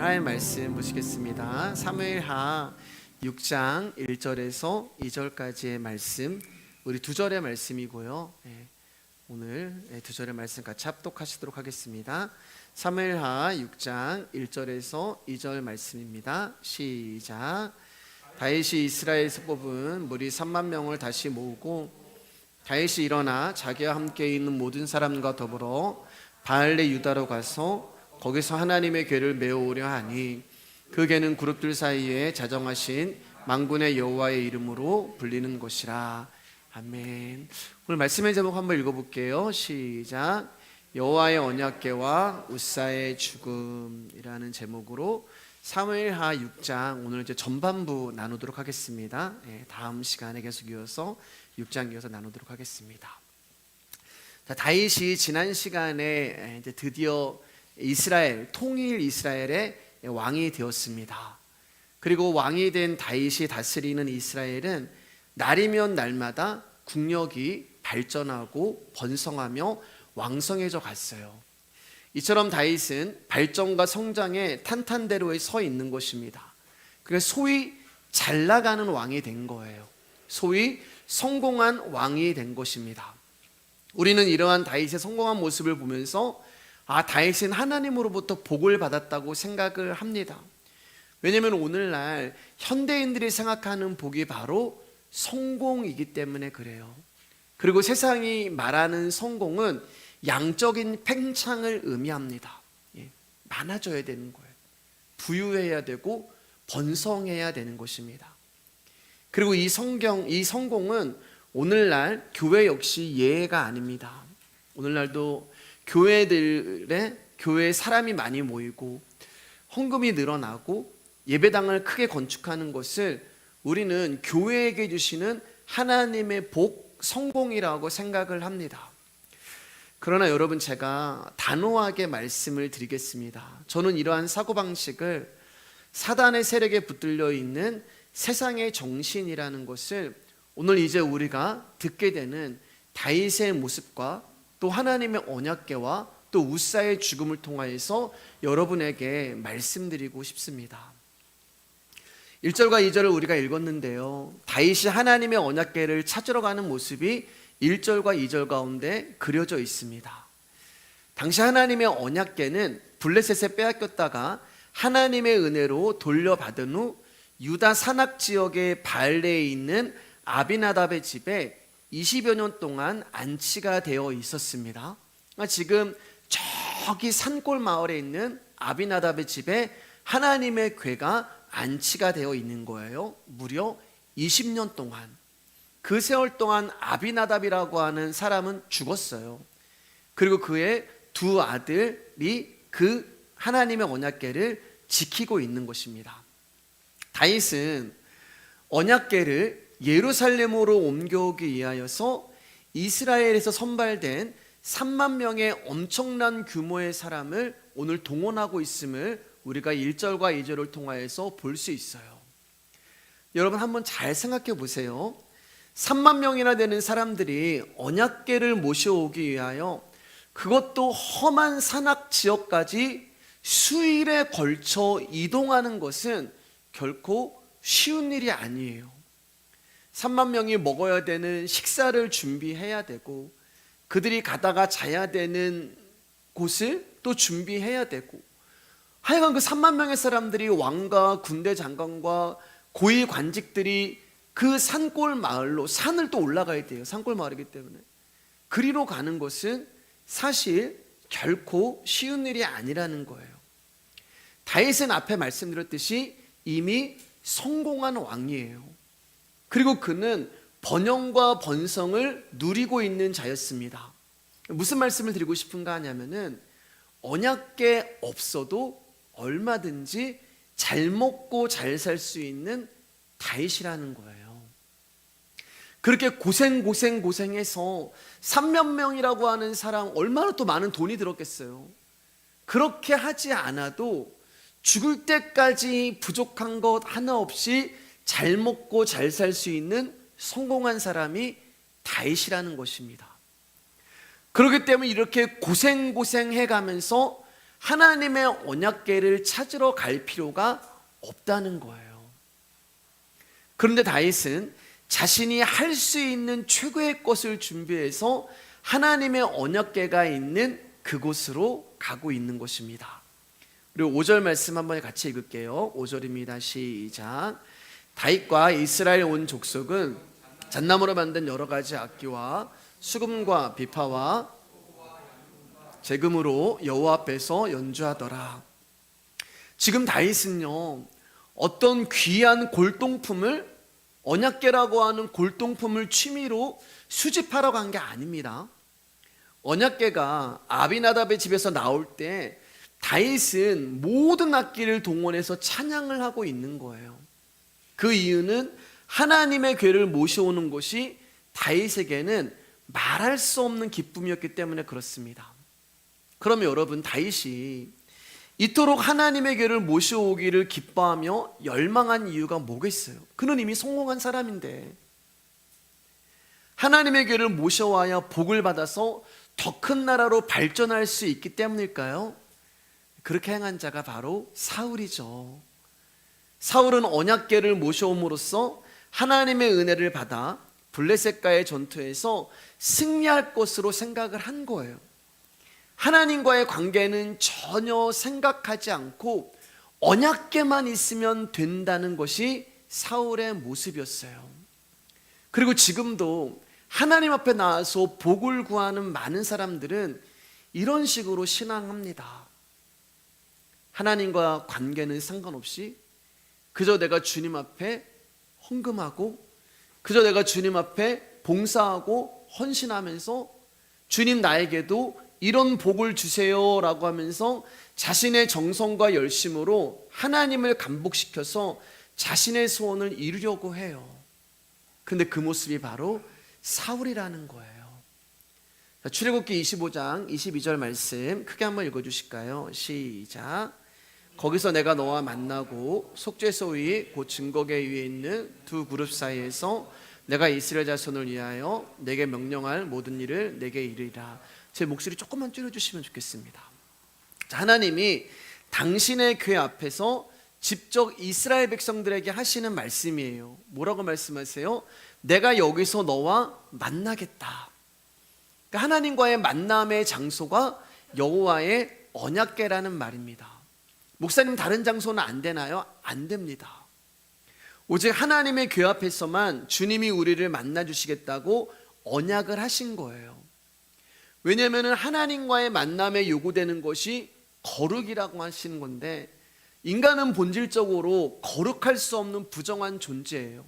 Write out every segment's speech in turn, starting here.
하나님 말씀 보시겠습니다. 사무엘하 6장 1절에서 2절까지의 말씀, 우리 두 절의 말씀이고요. 오늘 두 절의 말씀 같이 합독하시도록 하겠습니다. 사무엘하 6장 1절에서 2절 말씀입니다. 시작. 다윗이 이스라엘에서 뽑은 무리 3만 명을 다시 모으고 다윗이 일어나 자기와 함께 있는 모든 사람과 더불어 바알레 유다로 가서 거기서 하나님의 궤를 메어오려 하니 그 궤는 그룹들 사이에 자정하신 만군의 여호와의 이름으로 불리는 것이라. 아멘. 오늘 말씀의 제목 한번 읽어볼게요. 시작. 여호와의 언약궤와 우사의 죽음이라는 제목으로 사무엘하 6장 오늘 이제 전반부 나누도록 하겠습니다. 다음 시간에 계속 이어서 6장 이어서 나누도록 하겠습니다. 자, 다윗이 지난 시간에 이제 드디어 이스라엘, 통일 이스라엘의 왕이 되었습니다. 그리고 왕이 된 다윗이 다스리는 이스라엘은 날이면 날마다 국력이 발전하고 번성하며 왕성해져 갔어요. 이처럼 다윗은 발전과 성장의 탄탄대로에 서 있는 것입니다. 그래서 소위 잘 나가는 왕이 된 거예요. 소위 성공한 왕이 된 것입니다. 우리는 이러한 다윗의 성공한 모습을 보면서 다윗은 하나님으로부터 복을 받았다고 생각을 합니다. 왜냐하면 오늘날 현대인들이 생각하는 복이 바로 성공이기 때문에 그래요. 그리고 세상이 말하는 성공은 양적인 팽창을 의미합니다. 많아져야 되는 거예요. 부유해야 되고 번성해야 되는 것입니다. 그리고 이 성공은 오늘날 교회 역시 예외가 아닙니다. 오늘날도 교회에 사람이 많이 모이고 헌금이 늘어나고 예배당을 크게 건축하는 것을 우리는 교회에게 주시는 하나님의 복, 성공이라고 생각을 합니다. 그러나 여러분, 제가 단호하게 말씀을 드리겠습니다. 저는 이러한 사고방식을 사단의 세력에 붙들려 있는 세상의 정신이라는 것을 오늘 이제 우리가 듣게 되는 다윗의 모습과 또 하나님의 언약궤와 또 우사의 죽음을 통하여서 여러분에게 말씀드리고 싶습니다. 1절과 2절을 우리가 읽었는데요, 다윗이 하나님의 언약궤를 찾으러 가는 모습이 1절과 2절 가운데 그려져 있습니다. 당시 하나님의 언약궤는 블레셋에 빼앗겼다가 하나님의 은혜로 돌려받은 후 유다 산악 지역의 바알레에 있는 아비나답의 집에 20여 년 동안 안치가 되어 있었습니다. 지금 저기 산골 마을에 있는 아비나답의 집에 하나님의 궤가 안치가 되어 있는 거예요. 무려 20년 동안. 그 세월 동안 아비나답이라고 하는 사람은 죽었어요. 그리고 그의 두 아들이 그 하나님의 언약궤를 지키고 있는 것입니다. 다윗은 언약궤를 예루살렘으로 옮겨오기 위하여서 이스라엘에서 선발된 3만 명의 엄청난 규모의 사람을 오늘 동원하고 있음을 우리가 1절과 2절을 통하여서 볼 수 있어요. 여러분, 한번 잘 생각해 보세요. 3만 명이나 되는 사람들이 언약궤를 모셔오기 위하여 그것도 험한 산악 지역까지 수일에 걸쳐 이동하는 것은 결코 쉬운 일이 아니에요. 3만 명이 먹어야 되는 식사를 준비해야 되고 그들이 가다가 자야 되는 곳을 또 준비해야 되고, 하여간 그 3만 명의 사람들이 왕과 군대 장관과 고위 관직들이 그 산골 마을로, 산을 또 올라가야 돼요. 산골 마을이기 때문에 그리로 가는 것은 사실 결코 쉬운 일이 아니라는 거예요. 다윗은 앞에 말씀드렸듯이 이미 성공한 왕이에요. 그리고 그는 번영과 번성을 누리고 있는 자였습니다. 무슨 말씀을 드리고 싶은가 하냐면은 언약궤 없어도 얼마든지 잘 먹고 잘 살 수 있는 다윗이라는 거예요. 그렇게 고생해서 3만 명이라고 하는 사람, 얼마나 또 많은 돈이 들었겠어요. 그렇게 하지 않아도 죽을 때까지 부족한 것 하나 없이 잘 먹고 잘 살 수 있는 성공한 사람이 다윗이라는 것입니다. 그렇기 때문에 이렇게 고생해 가면서 하나님의 언약궤를 찾으러 갈 필요가 없다는 거예요. 그런데 다윗은 자신이 할 수 있는 최고의 것을 준비해서 하나님의 언약궤가 있는 그곳으로 가고 있는 것입니다. 그리고 5절 말씀 한번 같이 읽을게요. 5절입니다. 시작. 다윗과 이스라엘 온 족속은 잣나무로 만든 여러 가지 악기와 수금과 비파와 재금으로 여호와 앞에서 연주하더라. 지금 다윗은요, 어떤 귀한 골동품을, 언약궤라고 하는 골동품을 취미로 수집하러 간 게 아닙니다. 언약궤가 아비나답의 집에서 나올 때 다윗은 모든 악기를 동원해서 찬양을 하고 있는 거예요. 그 이유는 하나님의 궤를 모셔오는 것이 다윗에게는 말할 수 없는 기쁨이었기 때문에 그렇습니다. 그러면 여러분, 다윗이 이토록 하나님의 궤를 모셔오기를 기뻐하며 열망한 이유가 뭐겠어요? 그는 이미 성공한 사람인데 하나님의 궤를 모셔와야 복을 받아서 더 큰 나라로 발전할 수 있기 때문일까요? 그렇게 행한 자가 바로 사울이죠. 사울은 언약궤를 모셔옴으로써 하나님의 은혜를 받아 블레셋과의 전투에서 승리할 것으로 생각을 한 거예요. 하나님과의 관계는 전혀 생각하지 않고 언약궤만 있으면 된다는 것이 사울의 모습이었어요. 그리고 지금도 하나님 앞에 나와서 복을 구하는 많은 사람들은 이런 식으로 신앙합니다. 하나님과 관계는 상관없이 그저 내가 주님 앞에 헌금하고, 그저 내가 주님 앞에 봉사하고 헌신하면서 주님 나에게도 이런 복을 주세요 라고 하면서 자신의 정성과 열심으로 하나님을 감복시켜서 자신의 소원을 이루려고 해요. 근데 그 모습이 바로 사울이라는 거예요. 출애굽기 25장 22절 말씀 크게 한번 읽어주실까요? 시작. 거기서 내가 너와 만나고 속죄소 위 곧 증거궤 위에 있는 두 그룹 사이에서 내가 이스라엘 자손을 위하여 내게 명령할 모든 일을 내게 이르리라. 제 목소리 조금만 줄여주시면 좋겠습니다. 하나님이 당신의 궤 앞에서 직접 이스라엘 백성들에게 하시는 말씀이에요. 뭐라고 말씀하세요? 내가 여기서 너와 만나겠다. 그러니까 하나님과의 만남의 장소가 여호와의 언약궤라는 말입니다. 목사님, 다른 장소는 안 되나요? 안 됩니다. 오직 하나님의 궤 앞에서만 주님이 우리를 만나 주시겠다고 언약을 하신 거예요. 왜냐하면 하나님과의 만남에 요구되는 것이 거룩이라고 하시는 건데, 인간은 본질적으로 거룩할 수 없는 부정한 존재예요.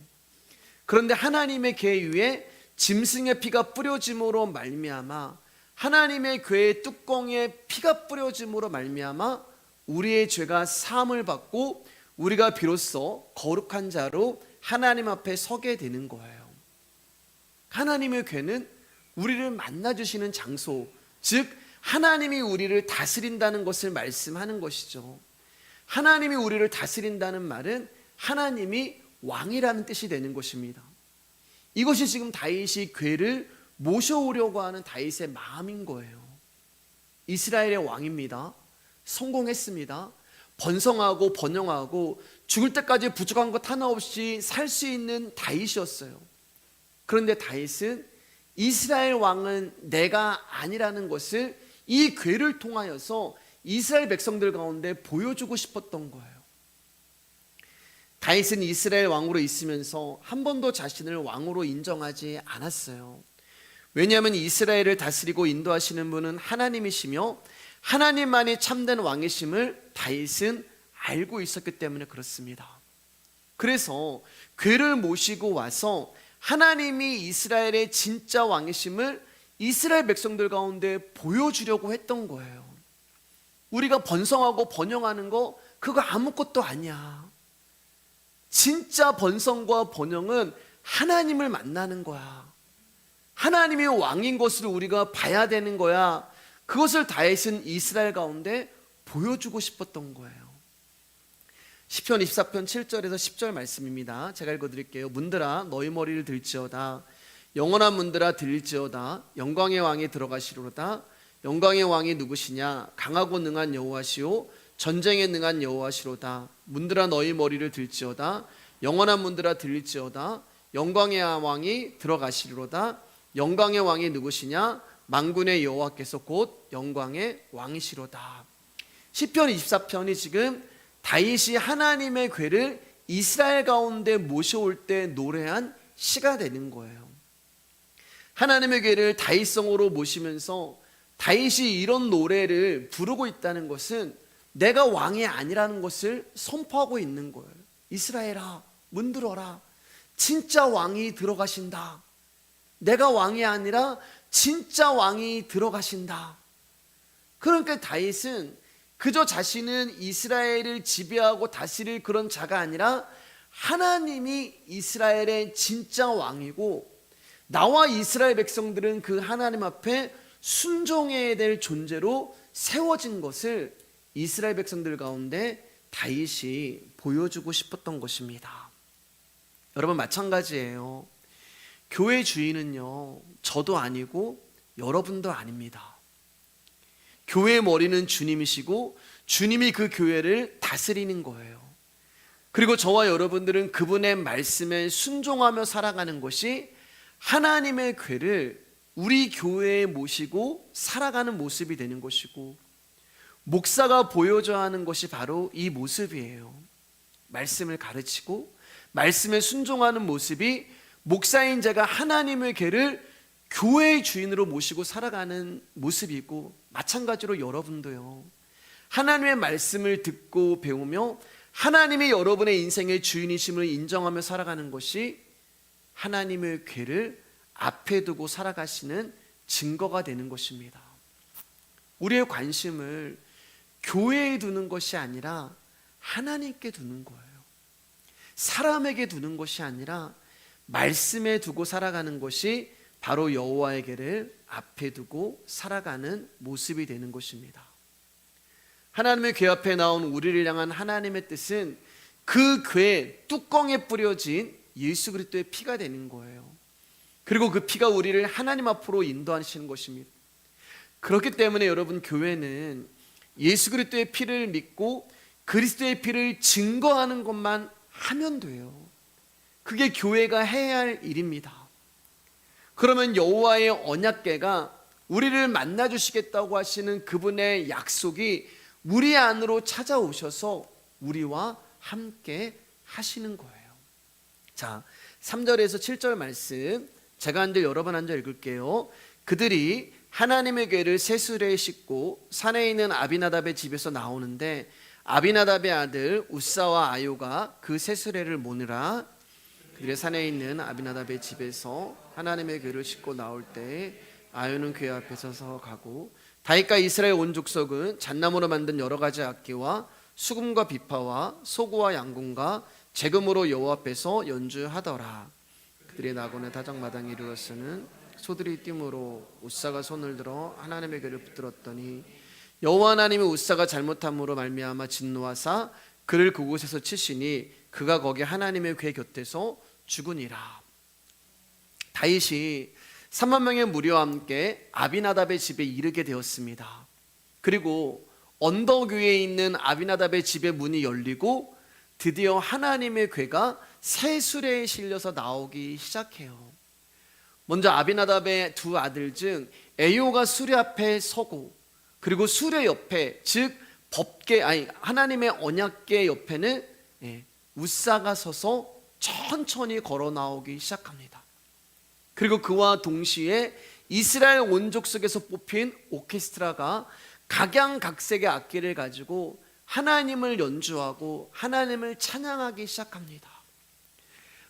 그런데 하나님의 궤 위에 짐승의 피가 뿌려짐으로 말미암아, 하나님의 궤의 뚜껑에 피가 뿌려짐으로 말미암아 우리의 죄가 사함을 받고 우리가 비로소 거룩한 자로 하나님 앞에 서게 되는 거예요. 하나님의 궤는 우리를 만나주시는 장소, 즉 하나님이 우리를 다스린다는 것을 말씀하는 것이죠. 하나님이 우리를 다스린다는 말은 하나님이 왕이라는 뜻이 되는 것입니다. 이것이 지금 다윗이 궤를 모셔오려고 하는 다윗의 마음인 거예요. 이스라엘의 왕입니다. 성공했습니다. 번성하고 번영하고 죽을 때까지 부족한 것 하나 없이 살 수 있는 다윗이었어요. 그런데 다윗은 이스라엘 왕은 내가 아니라는 것을 이 궤를 통하여서 이스라엘 백성들 가운데 보여주고 싶었던 거예요. 다윗은 이스라엘 왕으로 있으면서 한 번도 자신을 왕으로 인정하지 않았어요. 왜냐하면 이스라엘을 다스리고 인도하시는 분은 하나님이시며 하나님만이 참된 왕이심을 다윗은 알고 있었기 때문에 그렇습니다. 그래서 궤를 모시고 와서 하나님이 이스라엘의 진짜 왕이심을 이스라엘 백성들 가운데 보여주려고 했던 거예요. 우리가 번성하고 번영하는 거 그거 아무것도 아니야. 진짜 번성과 번영은 하나님을 만나는 거야. 하나님이 왕인 것을 우리가 봐야 되는 거야. 그것을 다윗은 이스라엘 가운데 보여주고 싶었던 거예요. 시편 24편 7절에서 10절 말씀입니다. 제가 읽어드릴게요. 문들아 너희 머리를 들지어다. 영원한 문들아 들릴지어다. 영광의 왕이 들어가시리로다. 영광의 왕이 누구시냐? 강하고 능한 여호와시오 전쟁에 능한 여호와시로다. 문들아 너희 머리를 들지어다. 영원한 문들아 들릴지어다. 영광의 왕이 들어가시리로다. 영광의 왕이 누구시냐? 만군의 여호와께서 곧 영광의 왕이시로다. 시편 24편이 지금 다윗이 하나님의 궤를 이스라엘 가운데 모셔올 때 노래한 시가 되는 거예요. 하나님의 궤를 다윗성으로 모시면서 다윗이 이런 노래를 부르고 있다는 것은 내가 왕이 아니라는 것을 선포하고 있는 거예요. 이스라엘아, 문들어라. 진짜 왕이 들어가신다. 내가 왕이 아니라 진짜 왕이 들어가신다. 그러니까 다윗은 그저 자신은 이스라엘을 지배하고 다스릴 그런 자가 아니라 하나님이 이스라엘의 진짜 왕이고 나와 이스라엘 백성들은 그 하나님 앞에 순종해야 될 존재로 세워진 것을 이스라엘 백성들 가운데 다윗이 보여주고 싶었던 것입니다. 여러분 마찬가지예요. 교회 주인은요, 저도 아니고 여러분도 아닙니다. 교회의 머리는 주님이시고 주님이 그 교회를 다스리는 거예요. 그리고 저와 여러분들은 그분의 말씀에 순종하며 살아가는 것이 하나님의 궤를 우리 교회에 모시고 살아가는 모습이 되는 것이고, 목사가 보여줘야 하는 것이 바로 이 모습이에요. 말씀을 가르치고 말씀에 순종하는 모습이 목사인 제가 하나님의 궤를 교회의 주인으로 모시고 살아가는 모습이고, 마찬가지로 여러분도요, 하나님의 말씀을 듣고 배우며 하나님이 여러분의 인생의 주인이심을 인정하며 살아가는 것이 하나님의 궤를 앞에 두고 살아가시는 증거가 되는 것입니다. 우리의 관심을 교회에 두는 것이 아니라 하나님께 두는 거예요. 사람에게 두는 것이 아니라 말씀에 두고 살아가는 것이 바로 여호와의 궤를 앞에 두고 살아가는 모습이 되는 것입니다. 하나님의 궤 앞에 나온 우리를 향한 하나님의 뜻은 그 궤 뚜껑에 뿌려진 예수 그리스도의 피가 되는 거예요. 그리고 그 피가 우리를 하나님 앞으로 인도하시는 것입니다. 그렇기 때문에 여러분, 교회는 예수 그리스도의 피를 믿고 그리스도의 피를 증거하는 것만 하면 돼요. 그게 교회가 해야 할 일입니다. 그러면 여호와의 언약궤가 우리를 만나 주시겠다고 하시는 그분의 약속이 우리 안으로 찾아오셔서 우리와 함께 하시는 거예요. 자, 3절에서 7절 말씀 제가 한 절 여러 번 앉아 읽을게요. 그들이 하나님의 궤를 새 수레에 싣고 산에 있는 아비나답의 집에서 나오는데 아비나답의 아들 우사와 아요가 그 새 수레를 모느라. 그들의 산에 있는 아비나답의 집에서 하나님의 궤를 싣고 나올 때 아요는 궤 앞에 서서 가고, 다윗과 이스라엘 온 족속은 잣나무로 만든 여러 가지 악기와 수금과 비파와 소구와 양궁과 재금으로 여호와 앞에서 연주하더라. 그들의 나곤의 다장마당에 이르렀으는 소들이 띠므로 우사가 손을 들어 하나님의 궤를 붙들었더니 여호와 하나님이 우사가 잘못함으로 말미암아 진노하사 그를 그곳에서 치시니 그가 거기 하나님의 궤 곁에서 죽으니라. 다윗이 3만 명의 무리와 함께 아비나답의 집에 이르게 되었습니다. 그리고 언덕 위에 있는 아비나답의 집의 문이 열리고 드디어 하나님의 궤가 새 수레에 실려서 나오기 시작해요. 먼저 아비나답의 두 아들 중 에요가 수레 앞에 서고, 그리고 수레 옆에, 즉 법궤, 하나님의 언약궤 옆에는 우사가 서서 천천히 걸어 나오기 시작합니다. 그리고 그와 동시에 이스라엘 온족 속에서 뽑힌 오케스트라가 각양각색의 악기를 가지고 하나님을 연주하고 하나님을 찬양하기 시작합니다.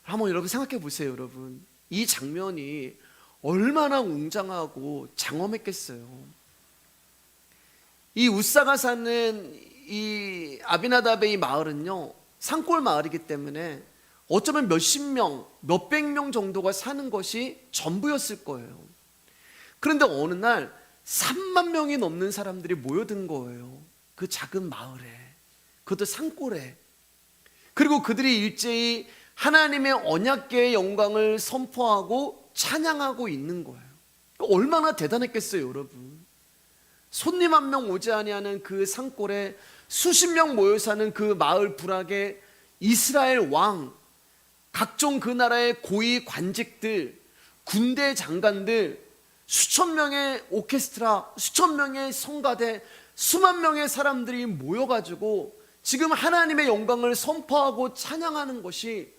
한번 여러분 생각해 보세요. 여러분, 이 장면이 얼마나 웅장하고 장엄했겠어요. 이 우사가 사는 이 아비나답의 이 마을은요, 산골 마을이기 때문에 어쩌면 몇십 명, 몇백 명 정도가 사는 것이 전부였을 거예요. 그런데 어느 날 3만 명이 넘는 사람들이 모여든 거예요. 그 작은 마을에, 그것도 산골에. 그리고 그들이 일제히 하나님의 언약궤의 영광을 선포하고 찬양하고 있는 거예요. 얼마나 대단했겠어요, 여러분. 손님 한 명 오지 아니하는 그 산골에 수십 명 모여 사는 그 마을 부락에 이스라엘 왕, 각종 그 나라의 고위 관직들, 군대 장관들, 수천 명의 오케스트라, 수천 명의 성가대, 수만 명의 사람들이 모여가지고 지금 하나님의 영광을 선포하고 찬양하는 것이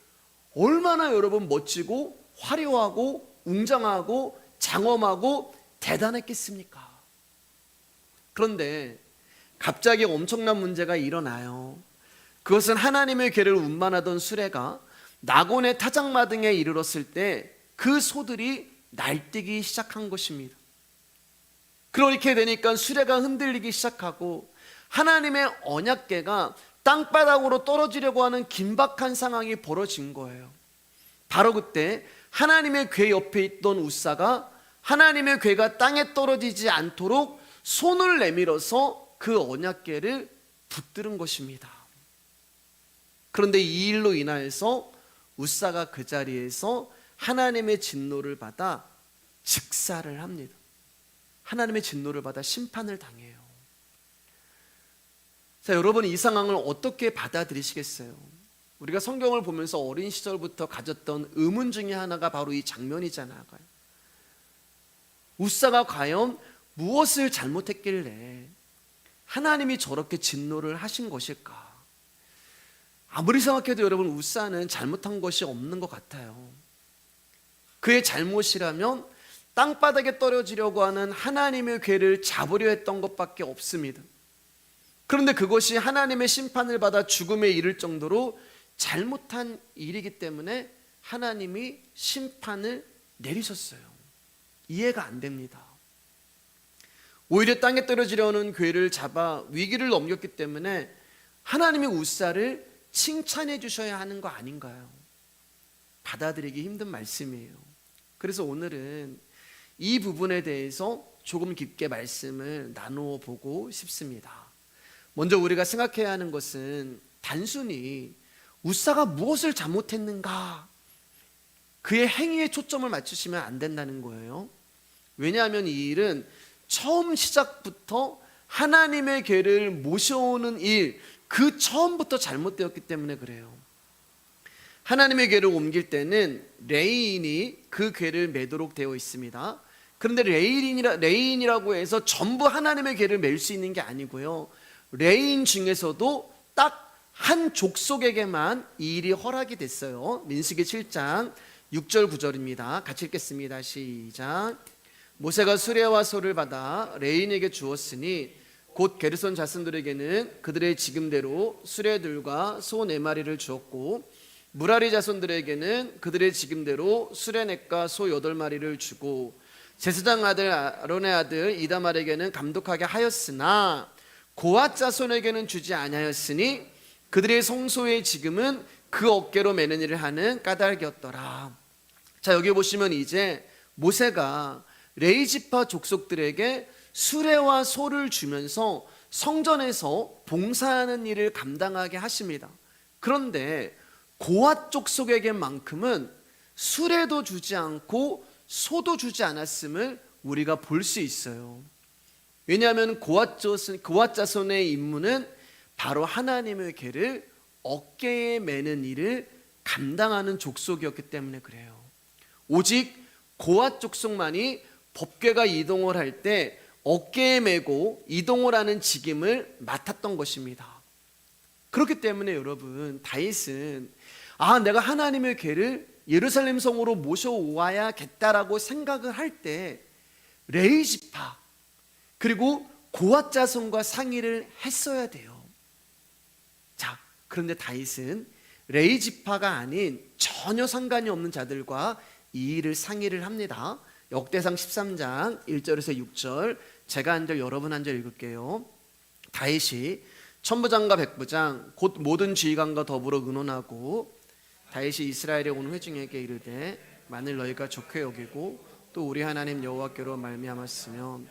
얼마나 여러분 멋지고 화려하고 웅장하고 장엄하고 대단했겠습니까? 그런데 갑자기 엄청난 문제가 일어나요. 그것은 하나님의 괴를 운반하던 수레가 나곤의 타작마등에 이르렀을 때 그 소들이 날뛰기 시작한 것입니다. 그렇게 되니까 수레가 흔들리기 시작하고 하나님의 언약궤가 땅바닥으로 떨어지려고 하는 긴박한 상황이 벌어진 거예요. 바로 그때 하나님의 궤 옆에 있던 우사가 하나님의 궤가 땅에 떨어지지 않도록 손을 내밀어서 그 언약궤를 붙드는 것입니다. 그런데 이 일로 인하여서 우사가 그 자리에서 하나님의 진노를 받아 즉사를 합니다. 하나님의 진노를 받아 심판을 당해요. 자, 여러분 이 상황을 어떻게 받아들이시겠어요? 우리가 성경을 보면서 어린 시절부터 가졌던 의문 중에 하나가 바로 이 장면이잖아요. 우사가 과연 무엇을 잘못했길래 하나님이 저렇게 진노를 하신 것일까? 아무리 생각해도 여러분 우사는 잘못한 것이 없는 것 같아요. 그의 잘못이라면 땅바닥에 떨어지려고 하는 하나님의 궤를 잡으려 했던 것밖에 없습니다. 그런데 그것이 하나님의 심판을 받아 죽음에 이를 정도로 잘못한 일이기 때문에 하나님이 심판을 내리셨어요. 이해가 안 됩니다. 오히려 땅에 떨어지려는 궤를 잡아 위기를 넘겼기 때문에 하나님이 우사를 칭찬해 주셔야 하는 거 아닌가요? 받아들이기 힘든 말씀이에요. 그래서 오늘은 이 부분에 대해서 조금 깊게 말씀을 나누어 보고 싶습니다. 먼저 우리가 생각해야 하는 것은 단순히 우사가 무엇을 잘못했는가, 그의 행위에 초점을 맞추시면 안 된다는 거예요. 왜냐하면 이 일은 처음 시작부터 하나님의 궤를 모셔오는 일, 그 처음부터 잘못되었기 때문에 그래요. 하나님의 궤를 옮길 때는 레인이 그 궤를 매도록 되어 있습니다. 그런데 레인이라고 해서 전부 하나님의 궤를 맬 수 있는 게 아니고요, 레인 중에서도 딱 한 족속에게만 이 일이 허락이 됐어요. 민수기 7장 6절 9절입니다. 같이 읽겠습니다. 시작. 모세가 수레와 소를 받아 레인에게 주었으니 곧 게르손 자손들에게는 그들의 지금대로 수레들과 소 4마리를 주었고 무라리 자손들에게는 그들의 지금대로 수레넷과 소 8마리를 주고 제사장 아들 아론의 아들 이다말에게는 감독하게 하였으나 고앗 자손에게는 주지 아니하였으니 그들의 성소의 지금은 그 어깨로 매는 일을 하는 까닭이었더라. 자, 여기 보시면 이제 모세가 레위지파 족속들에게 수레와 소를 주면서 성전에서 봉사하는 일을 감당하게 하십니다. 그런데 고앗 족속에게만큼은 수레도 주지 않고 소도 주지 않았음을 우리가 볼 수 있어요. 왜냐하면 고앗 자손의 임무는 바로 하나님의 궤를 어깨에 매는 일을 감당하는 족속이었기 때문에 그래요. 오직 고앗 족속만이 법궤가 이동을 할 때 어깨에 메고 이동을 하는 직임을 맡았던 것입니다. 그렇기 때문에 여러분 다윗은 내가 하나님의 궤를 예루살렘 성으로 모셔와야겠다라고 생각을 할 때 레위지파 그리고 고앗 자손과 상의를 했어야 돼요. 자, 그런데 다윗은 레위지파가 아닌 전혀 상관이 없는 자들과 이 일을 상의를 합니다. 역대상 13장 1절에서 6절, 제가 한 절 여러분 한 절 읽을게요. 다윗이 천부장과 백부장 곧 모든 지휘관과 더불어 의논하고 다윗이 이스라엘에 온 회중에게 이르되 만일 너희가 좋게 여기고 또 우리 하나님 여호와께로 말미암았으면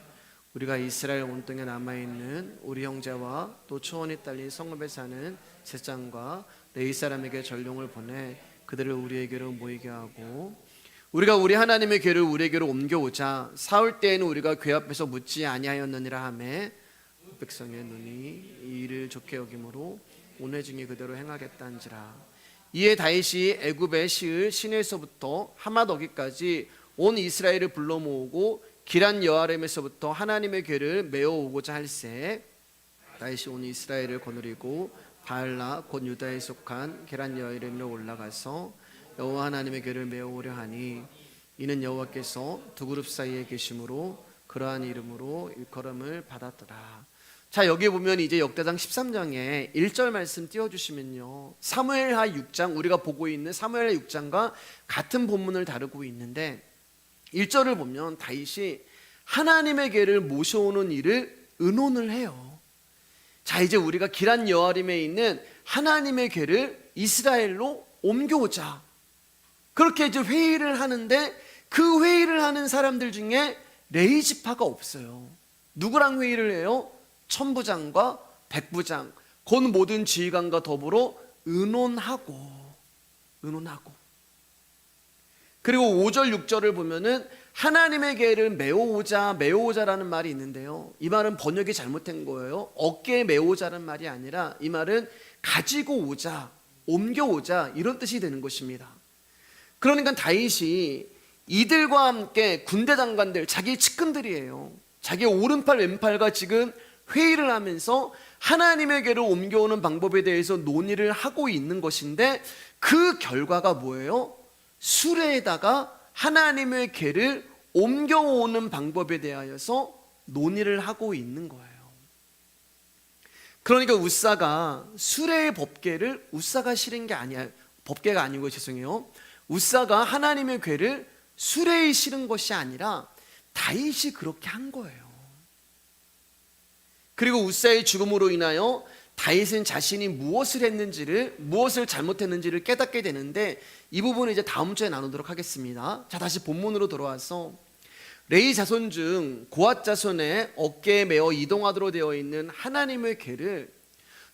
우리가 이스라엘 온땅에 남아있는 우리 형제와 또 초원이 딸린 성읍에 사는 제사장과 레위 사람에게 전령을 보내 그들을 우리에게로 모이게 하고 우리가 우리 하나님의 궤를 우리에게로 옮겨오자 사울 때에는 우리가 궤 앞에서 묻지 아니하였느니라 하매 백성의 눈이 이 일을 좋게 여김으로 오늘 중에 그대로 행하겠다는지라. 이에 다윗이 애굽의 시을 시내에서부터 하맛 어기까지 온 이스라엘을 불러 모으고 기란 여아렘에서부터 하나님의 궤를 메어 오고자 할새 다윗이 온 이스라엘을 거느리고 바알라 곧 유다에 속한 기란 여아렘으로 올라가서 여호와 하나님의 궤를 메어 오려 하니 이는 여호와께서 두 그룹 사이에 계심으로 그러한 이름으로 일컬음을 받았더라. 자, 여기 보면 이제 역대상 13장에 1절 말씀 띄워주시면요, 사무엘하 6장, 우리가 보고 있는 사무엘하 6장과 같은 본문을 다루고 있는데 1절을 보면 다윗이 하나님의 궤를 모셔오는 일을 의논을 해요. 자, 이제 우리가 기란 여아림에 있는 하나님의 궤를 이스라엘로 옮겨오자, 그렇게 이제 회의를 하는데 그 회의를 하는 사람들 중에 레위 지파가 없어요. 누구랑 회의를 해요? 천부장과 백부장, 곧 모든 지휘관과 더불어 의논하고 그리고 5절 6절을 보면은 하나님의 궤를 메어오자라는 말이 있는데요, 이 말은 번역이 잘못된 거예요. 어깨에 메어오자라는 말이 아니라 이 말은 가지고 오자, 옮겨오자, 이런 뜻이 되는 것입니다. 그러니까 다윗이 이들과 함께 군대 장관들, 자기 측근들이에요. 자기 오른팔 왼팔과 지금 회의를 하면서 하나님의 궤를 옮겨오는 방법에 대해서 논의를 하고 있는 것인데 그 결과가 뭐예요? 수레에다가 하나님의 궤를 옮겨오는 방법에 대하여서 논의를 하고 있는 거예요. 그러니까 우사가 수레의 법궤를 우사가 실은 게 아니야. 법궤가 아니고 죄송해요. 우사가 하나님의 궤를 수레에 실은 것이 아니라 다윗이 그렇게 한 거예요. 그리고 우사의 죽음으로 인하여 다윗은 자신이 무엇을 했는지를, 무엇을 잘못했는지를 깨닫게 되는데 이 부분은 이제 다음 주에 나누도록 하겠습니다. 자, 다시 본문으로 돌아와서 레위 자손 중 고앗 자손의 어깨에 메어 이동하도록 되어 있는 하나님의 궤를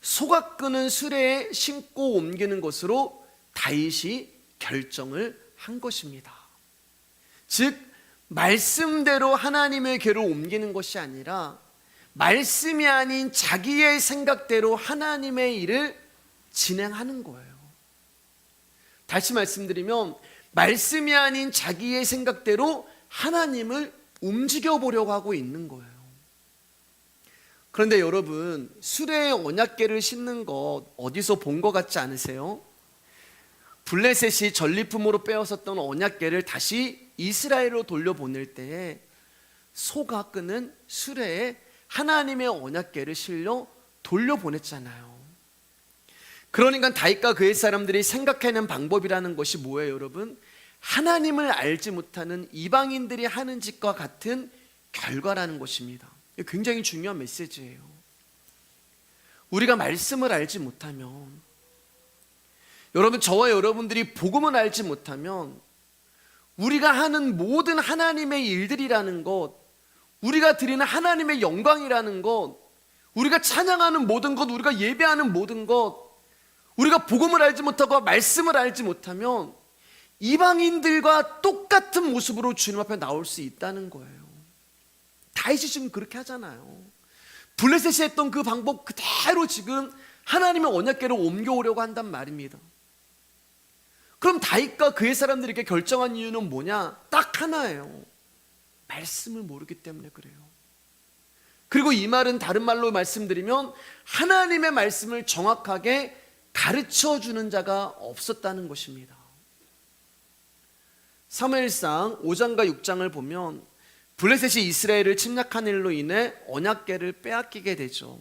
소가 끄는 수레에 신고 옮기는 것으로 다윗이 결정을 한 것입니다. 즉 말씀대로 하나님의 궤를 옮기는 것이 아니라 말씀이 아닌 자기의 생각대로 하나님의 일을 진행하는 거예요. 다시 말씀드리면 말씀이 아닌 자기의 생각대로 하나님을 움직여 보려고 하고 있는 거예요. 그런데 여러분, 수레에 언약궤를 싣는 것 어디서 본 것 같지 않으세요? 블레셋이 전리품으로 빼앗았던 언약궤를 다시 이스라엘로 돌려보낼 때에 소가 끄는 수레에 하나님의 언약궤를 실려 돌려보냈잖아요. 그러니까 다윗과 그의 사람들이 생각해낸 방법이라는 것이 뭐예요, 여러분? 하나님을 알지 못하는 이방인들이 하는 짓과 같은 결과라는 것입니다. 굉장히 중요한 메시지예요. 우리가 말씀을 알지 못하면, 여러분, 저와 여러분들이 복음을 알지 못하면 우리가 하는 모든 하나님의 일들이라는 것, 우리가 드리는 하나님의 영광이라는 것, 우리가 찬양하는 모든 것, 우리가 예배하는 모든 것, 우리가 복음을 알지 못하고 말씀을 알지 못하면 이방인들과 똑같은 모습으로 주님 앞에 나올 수 있다는 거예요. 다윗이 지금 그렇게 하잖아요. 블레셋이 했던 그 방법 그대로 지금 하나님의 언약궤를 옮겨오려고 한단 말입니다. 그럼 다윗과 그의 사람들이 이렇게 결정한 이유는 뭐냐? 딱 하나예요. 말씀을 모르기 때문에 그래요. 그리고 이 말은 다른 말로 말씀드리면 하나님의 말씀을 정확하게 가르쳐 주는 자가 없었다는 것입니다. 사무엘상 5장과 6장을 보면 블레셋이 이스라엘을 침략한 일로 인해 언약궤를 빼앗기게 되죠.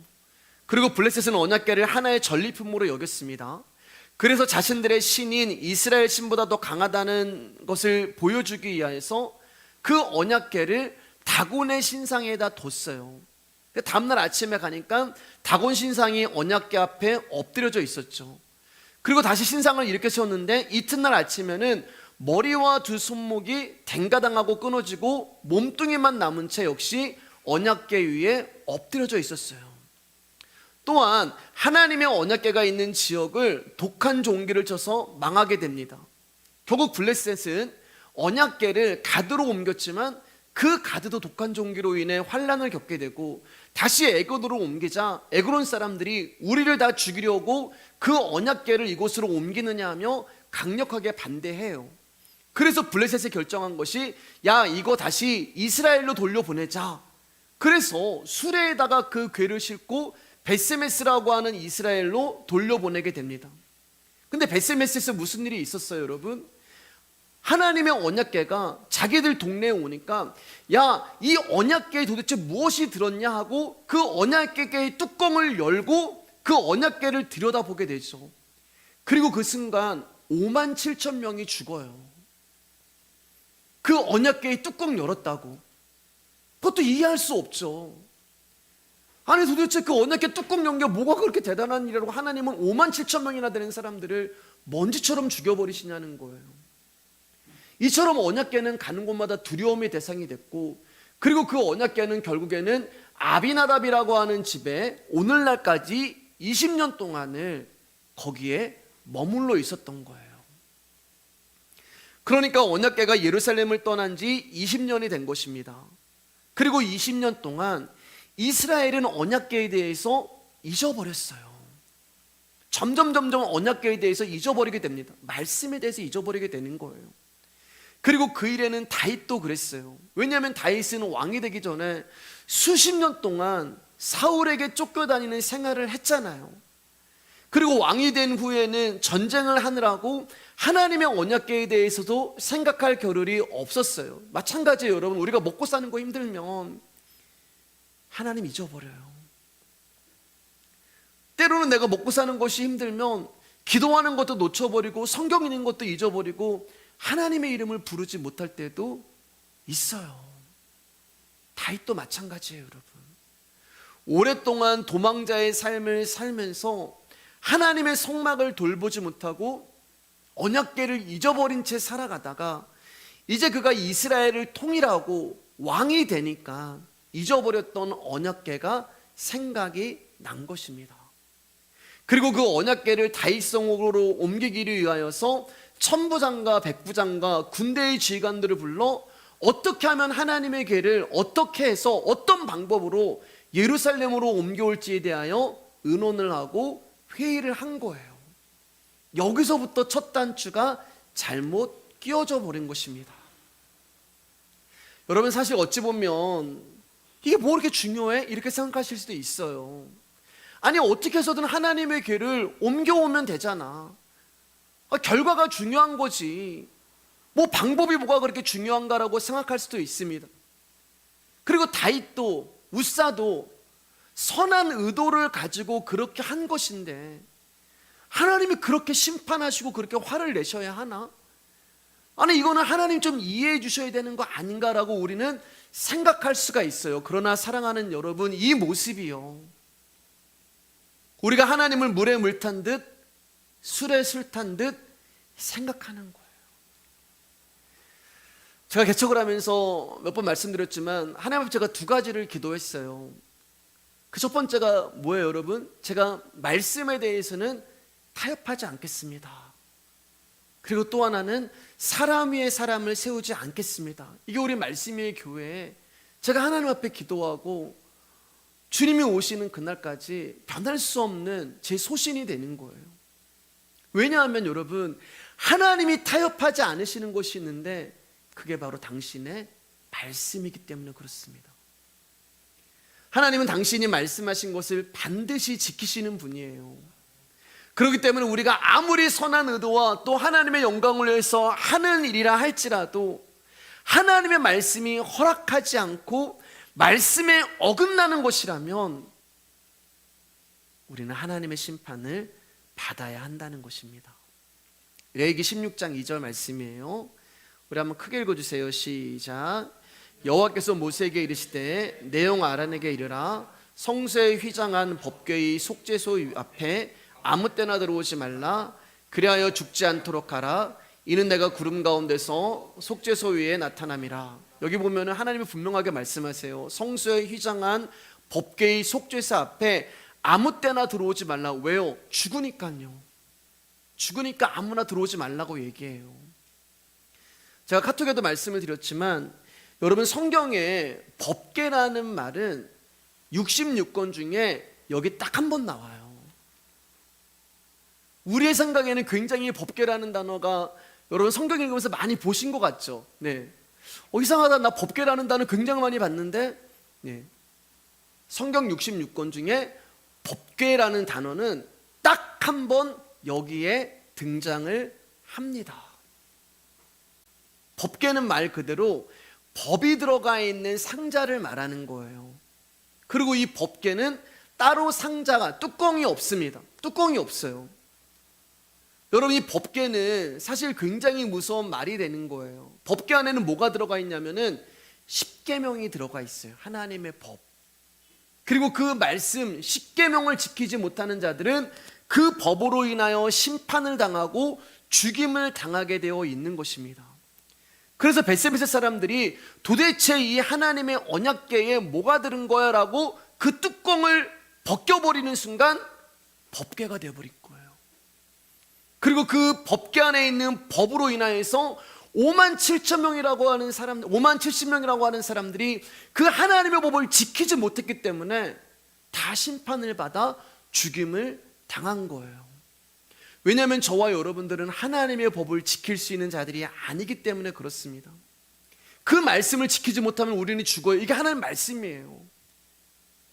그리고 블레셋은 언약궤를 하나의 전리품으로 여겼습니다. 그래서 자신들의 신인 이스라엘 신보다 더 강하다는 것을 보여주기 위해서 그 언약궤를 다곤의 신상에다 뒀어요. 다음날 아침에 가니까 다곤 신상이 언약궤 앞에 엎드려져 있었죠. 그리고 다시 신상을 이렇게 세웠는데 이튿날 아침에는 머리와 두 손목이 댕가당하고 끊어지고 몸뚱이만 남은 채 역시 언약궤 위에 엎드려져 있었어요. 또한 하나님의 언약궤가 있는 지역을 독한 종기를 쳐서 망하게 됩니다. 결국 블레셋은 언약궤를 가드로 옮겼지만 그 가드도 독한 종기로 인해 환난을 겪게 되고, 다시 에그론으로 옮기자 에그론 사람들이 우리를 다 죽이려고 그 언약궤를 이곳으로 옮기느냐 하며 강력하게 반대해요. 그래서 블레셋이 결정한 것이, 야, 이거 다시 이스라엘로 돌려보내자. 그래서 수레에다가 그 궤를 싣고 베스메스라고 하는 이스라엘로 돌려보내게 됩니다. 근데 베스메스에서 무슨 일이 있었어요, 여러분? 하나님의 언약궤가 자기들 동네에 오니까, 야, 이 언약궤에 도대체 무엇이 들었냐 하고 그 언약궤의 뚜껑을 열고 그 언약궤를 들여다보게 되죠. 그리고 그 순간 5만 7천 명이 죽어요. 그 언약궤의 뚜껑 열었다고. 그것도 이해할 수 없죠. 아니, 도대체 그 언약궤 뚜껑 연 게 뭐가 그렇게 대단한 일이라고 하나님은 5만 7천 명이나 되는 사람들을 먼지처럼 죽여버리시냐는 거예요. 이처럼 언약궤는 가는 곳마다 두려움의 대상이 됐고, 그리고 그 언약궤는 결국에는 아비나답이라고 하는 집에 오늘날까지 20년 동안을 거기에 머물러 있었던 거예요. 그러니까 언약궤가 예루살렘을 떠난 지 20년이 된 것입니다. 그리고 20년 동안 이스라엘은 언약궤에 대해서 잊어버렸어요. 점점 언약궤에 대해서 잊어버리게 됩니다. 말씀에 대해서 잊어버리게 되는 거예요. 그리고 그 일에는 다윗도 그랬어요. 왜냐하면 다윗은 왕이 되기 전에 수십 년 동안 사울에게 쫓겨다니는 생활을 했잖아요. 그리고 왕이 된 후에는 전쟁을 하느라고 하나님의 언약궤에 대해서도 생각할 겨를이 없었어요. 마찬가지예요, 여러분. 우리가 먹고 사는 거 힘들면 하나님 잊어버려요. 때로는 내가 먹고 사는 것이 힘들면 기도하는 것도 놓쳐버리고 성경 읽는 것도 잊어버리고 하나님의 이름을 부르지 못할 때도 있어요. 다윗도 마찬가지예요, 여러분. 오랫동안 도망자의 삶을 살면서 하나님의 성막을 돌보지 못하고 언약궤를 잊어버린 채 살아가다가 이제 그가 이스라엘을 통일하고 왕이 되니까 잊어버렸던 언약궤가 생각이 난 것입니다. 그리고 그 언약궤를 다윗성으로 옮기기를 위하여서 천부장과 백부장과 군대의 지휘관들을 불러 어떻게 하면 하나님의 궤를 어떻게 해서 어떤 방법으로 예루살렘으로 옮겨올지에 대하여 의논을 하고 회의를 한 거예요. 여기서부터 첫 단추가 잘못 끼워져 버린 것입니다. 여러분, 사실 어찌 보면 이게 뭐 이렇게 중요해? 이렇게 생각하실 수도 있어요. 아니, 어떻게 해서든 하나님의 궤를 옮겨오면 되잖아. 결과가 중요한 거지. 뭐 방법이 뭐가 그렇게 중요한가라고 생각할 수도 있습니다. 그리고 다윗도 우사도 선한 의도를 가지고 그렇게 한 것인데 하나님이 그렇게 심판하시고 그렇게 화를 내셔야 하나? 아니, 이거는 하나님 좀 이해해 주셔야 되는 거 아닌가라고 우리는 생각할 수가 있어요. 그러나 사랑하는 여러분, 이 모습이요, 우리가 하나님을 물에 물 탄 듯 술에 술 탄 듯 생각하는 거예요. 제가 개척을 하면서 몇 번 말씀드렸지만 하나님 앞에 제가 두 가지를 기도했어요. 그 첫 번째가 뭐예요, 여러분? 제가 말씀에 대해서는 타협하지 않겠습니다. 그리고 또 하나는 사람 위에 사람을 세우지 않겠습니다. 이게 우리 말씀 위의 교회에 제가 하나님 앞에 기도하고 주님이 오시는 그날까지 변할 수 없는 제 소신이 되는 거예요. 왜냐하면 여러분, 하나님이 타협하지 않으시는 것이 있는데 그게 바로 당신의 말씀이기 때문에 그렇습니다. 하나님은 당신이 말씀하신 것을 반드시 지키시는 분이에요. 그렇기 때문에 우리가 아무리 선한 의도와 또 하나님의 영광을 위해서 하는 일이라 할지라도 하나님의 말씀이 허락하지 않고 말씀에 어긋나는 것이라면 우리는 하나님의 심판을 받아야 한다는 것입니다. 레위기 16장 2절 말씀이에요. 우리 한번 크게 읽어주세요. 시작. 여호와께서 모세에게 이르시되 내용 아란에게 이르라. 성소에 휘장한 법궤의 속죄소 앞에 아무 때나 들어오지 말라. 그리하여 죽지 않도록 하라. 이는 내가 구름 가운데서 속죄소 위에 나타남이라. 여기 보면은 하나님이 분명하게 말씀하세요. 성소에 휘장한 법궤의 속죄소 앞에 아무 때나 들어오지 말라. 왜요? 죽으니까요. 죽으니까 아무나 들어오지 말라고 얘기해요. 제가 카톡에도 말씀을 드렸지만 여러분, 성경에 법궤라는 말은 66권 중에 여기 딱 한 번 나와요. 우리의 생각에는 굉장히 법궤라는 단어가 여러분 성경 읽으면서 많이 보신 것 같죠? 네. 이상하다, 나 법궤라는 단어 굉장히 많이 봤는데, 네. 성경 66권 중에 법궤라는 단어는 딱 한 번 여기에 등장을 합니다. 법궤는 말 그대로 법이 들어가 있는 상자를 말하는 거예요. 그리고 이 법궤는 따로 상자가, 뚜껑이 없습니다. 뚜껑이 없어요. 여러분, 이 법궤는 사실 굉장히 무서운 말이 되는 거예요. 법궤 안에는 뭐가 들어가 있냐면은 십계명이 들어가 있어요. 하나님의 법. 그리고 그 말씀, 십계명을 지키지 못하는 자들은 그 법으로 인하여 심판을 당하고 죽임을 당하게 되어 있는 것입니다. 그래서 벳세메스 사람들이 도대체 이 하나님의 언약궤에 뭐가 들은 거야? 라고 그 뚜껑을 벗겨버리는 순간 법궤가 되어버린 거예요. 그리고 그 법궤 안에 있는 법으로 인하여서 5만 7천 명이라고 하는 사람, 5만 70명이라고 하는 사람들이 그 하나님의 법을 지키지 못했기 때문에 다 심판을 받아 죽임을 당한 거예요. 왜냐하면 저와 여러분들은 하나님의 법을 지킬 수 있는 자들이 아니기 때문에 그렇습니다. 그 말씀을 지키지 못하면 우리는 죽어요. 이게 하나님의 말씀이에요.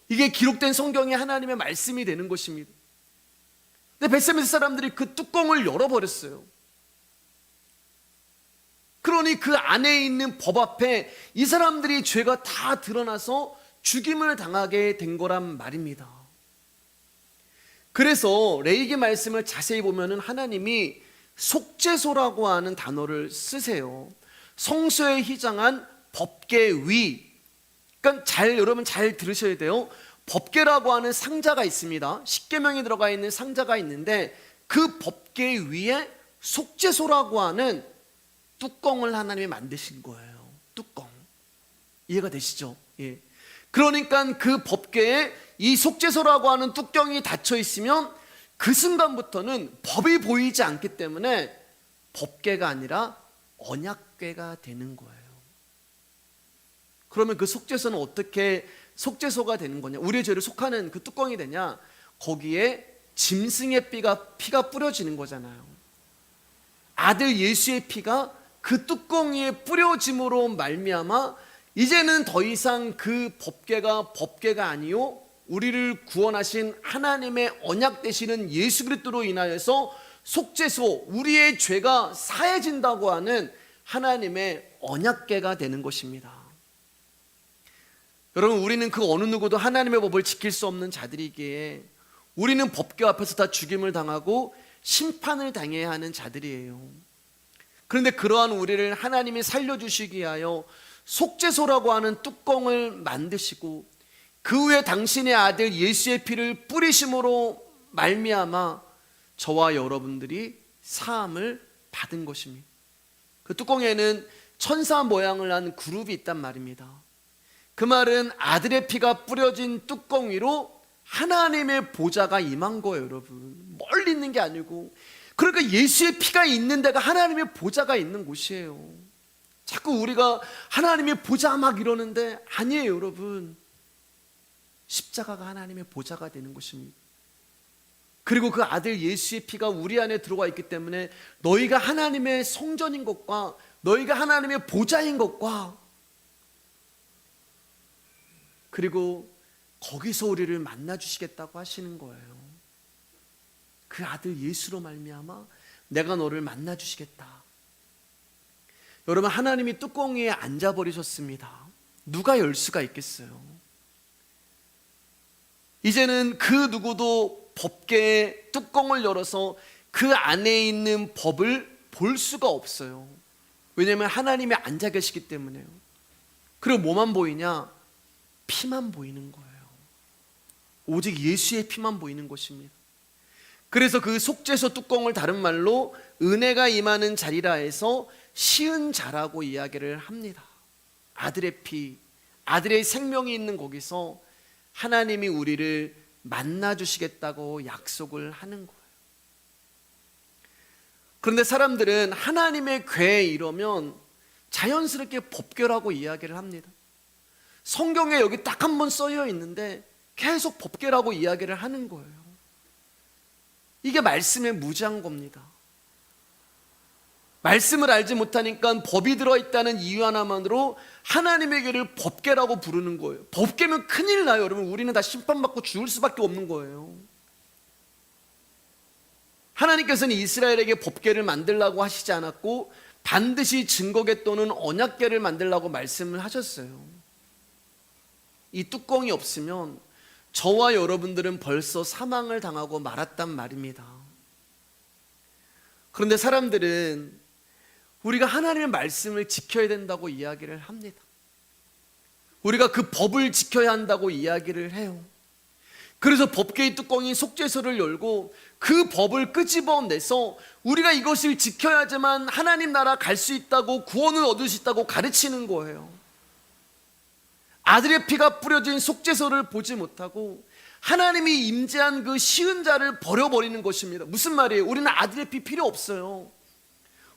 이게 기록된 성경의 하나님의 말씀이 되는 것입니다. 근데 벳세메스 사람들이 그 뚜껑을 열어버렸어요. 그러니 그 안에 있는 법 앞에 이 사람들이 죄가 다 드러나서 죽임을 당하게 된 거란 말입니다. 그래서 레위기 말씀을 자세히 보면은 하나님이 속죄소라고 하는 단어를 쓰세요. 성소에 휘장한 법궤 위. 그러니까 여러분 잘 들으셔야 돼요. 법궤라고 하는 상자가 있습니다. 십계명이 들어가 있는 상자가 있는데 그 법궤 위에 속죄소라고 하는 뚜껑을 하나님이 만드신 거예요. 뚜껑. 이해가 되시죠? 예. 그러니까 그 법궤에 이 속죄소라고 하는 뚜껑이 닫혀 있으면 그 순간부터는 법이 보이지 않기 때문에 법궤가 아니라 언약궤가 되는 거예요. 그러면 그 속죄소는 어떻게 속죄소가 되는 거냐? 우리의 죄를 속하는 그 뚜껑이 되냐? 거기에 짐승의 피가 뿌려지는 거잖아요. 아들 예수의 피가 그 뚜껑 위에 뿌려짐으로 말미암아 이제는 더 이상 그 법궤가 아니요 우리를 구원하신 하나님의 언약 되시는 예수 그리스도로 인하여서 속죄소, 우리의 죄가 사해진다고 하는 하나님의 언약궤가 되는 것입니다. 여러분, 우리는 그 어느 누구도 하나님의 법을 지킬 수 없는 자들이기에 우리는 법궤 앞에서 다 죽임을 당하고 심판을 당해야 하는 자들이에요. 그런데 그러한 우리를 하나님이 살려주시기 위하여 속죄소라고 하는 뚜껑을 만드시고 그 후에 당신의 아들 예수의 피를 뿌리심으로 말미암아 저와 여러분들이 사함을 받은 것입니다. 그 뚜껑에는 천사 모양을 한 그룹이 있단 말입니다. 그 말은 아들의 피가 뿌려진 뚜껑 위로 하나님의 보좌가 임한 거예요, 여러분. 멀리 있는 게 아니고. 그러니까 예수의 피가 있는 데가 하나님의 보좌가 있는 곳이에요. 자꾸 우리가 하나님의 보좌 막 이러는데 아니에요, 여러분. 십자가가 하나님의 보좌가 되는 것입니다. 그리고 그 아들 예수의 피가 우리 안에 들어와 있기 때문에 너희가 하나님의 성전인 것과 너희가 하나님의 보좌인 것과 그리고 거기서 우리를 만나 주시겠다고 하시는 거예요. 그 아들 예수로 말미암아 내가 너를 만나 주시겠다. 여러분, 하나님이 뚜껑 위에 앉아버리셨습니다. 누가 열 수가 있겠어요? 이제는 그 누구도 법궤의 뚜껑을 열어서 그 안에 있는 법을 볼 수가 없어요. 왜냐하면 하나님이 앉아 계시기 때문에요. 그리고 뭐만 보이냐? 피만 보이는 거예요. 오직 예수의 피만 보이는 것입니다. 그래서 그 속죄소 뚜껑을 다른 말로 은혜가 임하는 자리라 해서 시은 자라고 이야기를 합니다. 아들의 피, 아들의 생명이 있는 거기서 하나님이 우리를 만나 주시겠다고 약속을 하는 거예요. 그런데 사람들은 하나님의 궤 이러면 자연스럽게 법궤라고 이야기를 합니다. 성경에 여기 딱 한 번 써여 있는데 계속 법궤라고 이야기를 하는 거예요. 이게 말씀에 무지한 겁니다. 말씀을 알지 못하니까 법이 들어있다는 이유 하나만으로 하나님의 길을 법궤라고 부르는 거예요. 법궤면 큰일 나요. 여러분, 우리는 다 심판받고 죽을 수밖에 없는 거예요. 하나님께서는 이스라엘에게 법궤를 만들라고 하시지 않았고 반드시 증거궤 또는 언약궤를 만들라고 말씀을 하셨어요. 이 뚜껑이 없으면 저와 여러분들은 벌써 사망을 당하고 말았단 말입니다. 그런데 사람들은 우리가 하나님의 말씀을 지켜야 된다고 이야기를 합니다. 우리가 그 법을 지켜야 한다고 이야기를 해요. 그래서 법궤의 뚜껑이 속죄소를 열고 그 법을 끄집어내서 우리가 이것을 지켜야지만 하나님 나라 갈 수 있다고, 구원을 얻을 수 있다고 가르치는 거예요. 아들의 피가 뿌려진 속죄소를 보지 못하고 하나님이 임재한 그 쉬운 자를 버려버리는 것입니다. 무슨 말이에요? 우리는 아들의 피 필요 없어요.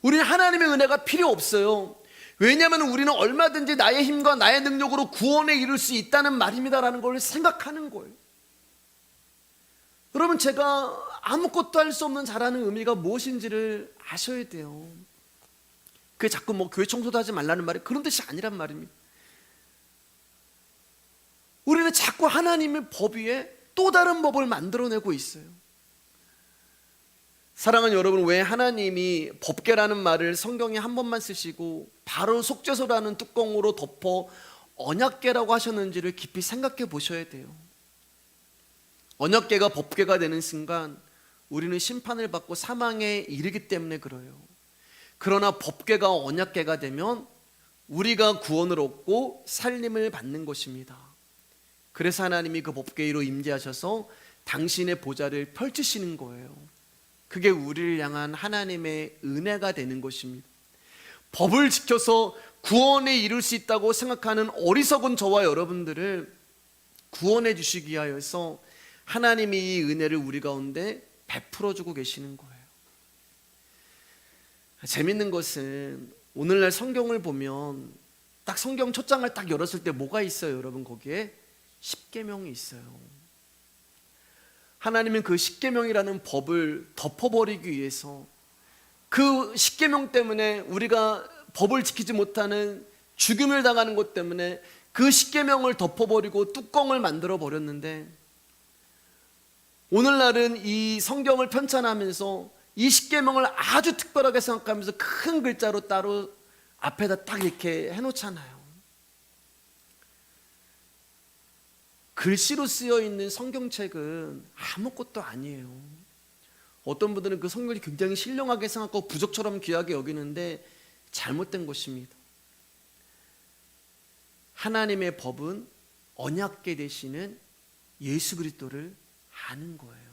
우리는 하나님의 은혜가 필요 없어요. 왜냐하면 우리는 얼마든지 나의 힘과 나의 능력으로 구원에 이룰 수 있다는 말입니다라는 걸 생각하는 거예요. 여러분, 제가 아무것도 할 수 없는 자라는 의미가 무엇인지를 아셔야 돼요. 그게 자꾸 뭐 교회 청소도 하지 말라는 말이 그런 뜻이 아니란 말입니다. 우리는 자꾸 하나님의 법 위에 또 다른 법을 만들어내고 있어요. 사랑하는 여러분, 왜 하나님이 법궤라는 말을 성경에 한 번만 쓰시고 바로 속죄소라는 뚜껑으로 덮어 언약궤라고 하셨는지를 깊이 생각해 보셔야 돼요. 언약궤가 법궤가 되는 순간 우리는 심판을 받고 사망에 이르기 때문에 그래요. 그러나 법궤가 언약궤가 되면 우리가 구원을 얻고 살림을 받는 것입니다. 그래서 하나님이 그 법궤로 임재하셔서 당신의 보좌를 펼치시는 거예요. 그게 우리를 향한 하나님의 은혜가 되는 것입니다. 법을 지켜서 구원에 이룰 수 있다고 생각하는 어리석은 저와 여러분들을 구원해 주시기 위하여서 하나님이 이 은혜를 우리 가운데 베풀어 주고 계시는 거예요. 재밌는 것은 오늘날 성경을 보면 딱 성경 첫 장을 딱 열었을 때 뭐가 있어요, 여러분? 거기에 십계명이 있어요. 하나님은 그 십계명이라는 법을 덮어버리기 위해서, 그 십계명 때문에 우리가 법을 지키지 못하는 죽음을 당하는 것 때문에 그 십계명을 덮어버리고 뚜껑을 만들어 버렸는데, 오늘날은 이 성경을 편찬하면서 이 십계명을 아주 특별하게 생각하면서 큰 글자로 따로 앞에다 딱 이렇게 해놓잖아요. 글씨로 쓰여 있는 성경책은 아무것도 아니에요. 어떤 분들은 그 성경이 굉장히 신령하게 생각하고 부적처럼 귀하게 여기는데 잘못된 것입니다. 하나님의 법은 언약궤 되시는 예수 그리스도를 아는 거예요.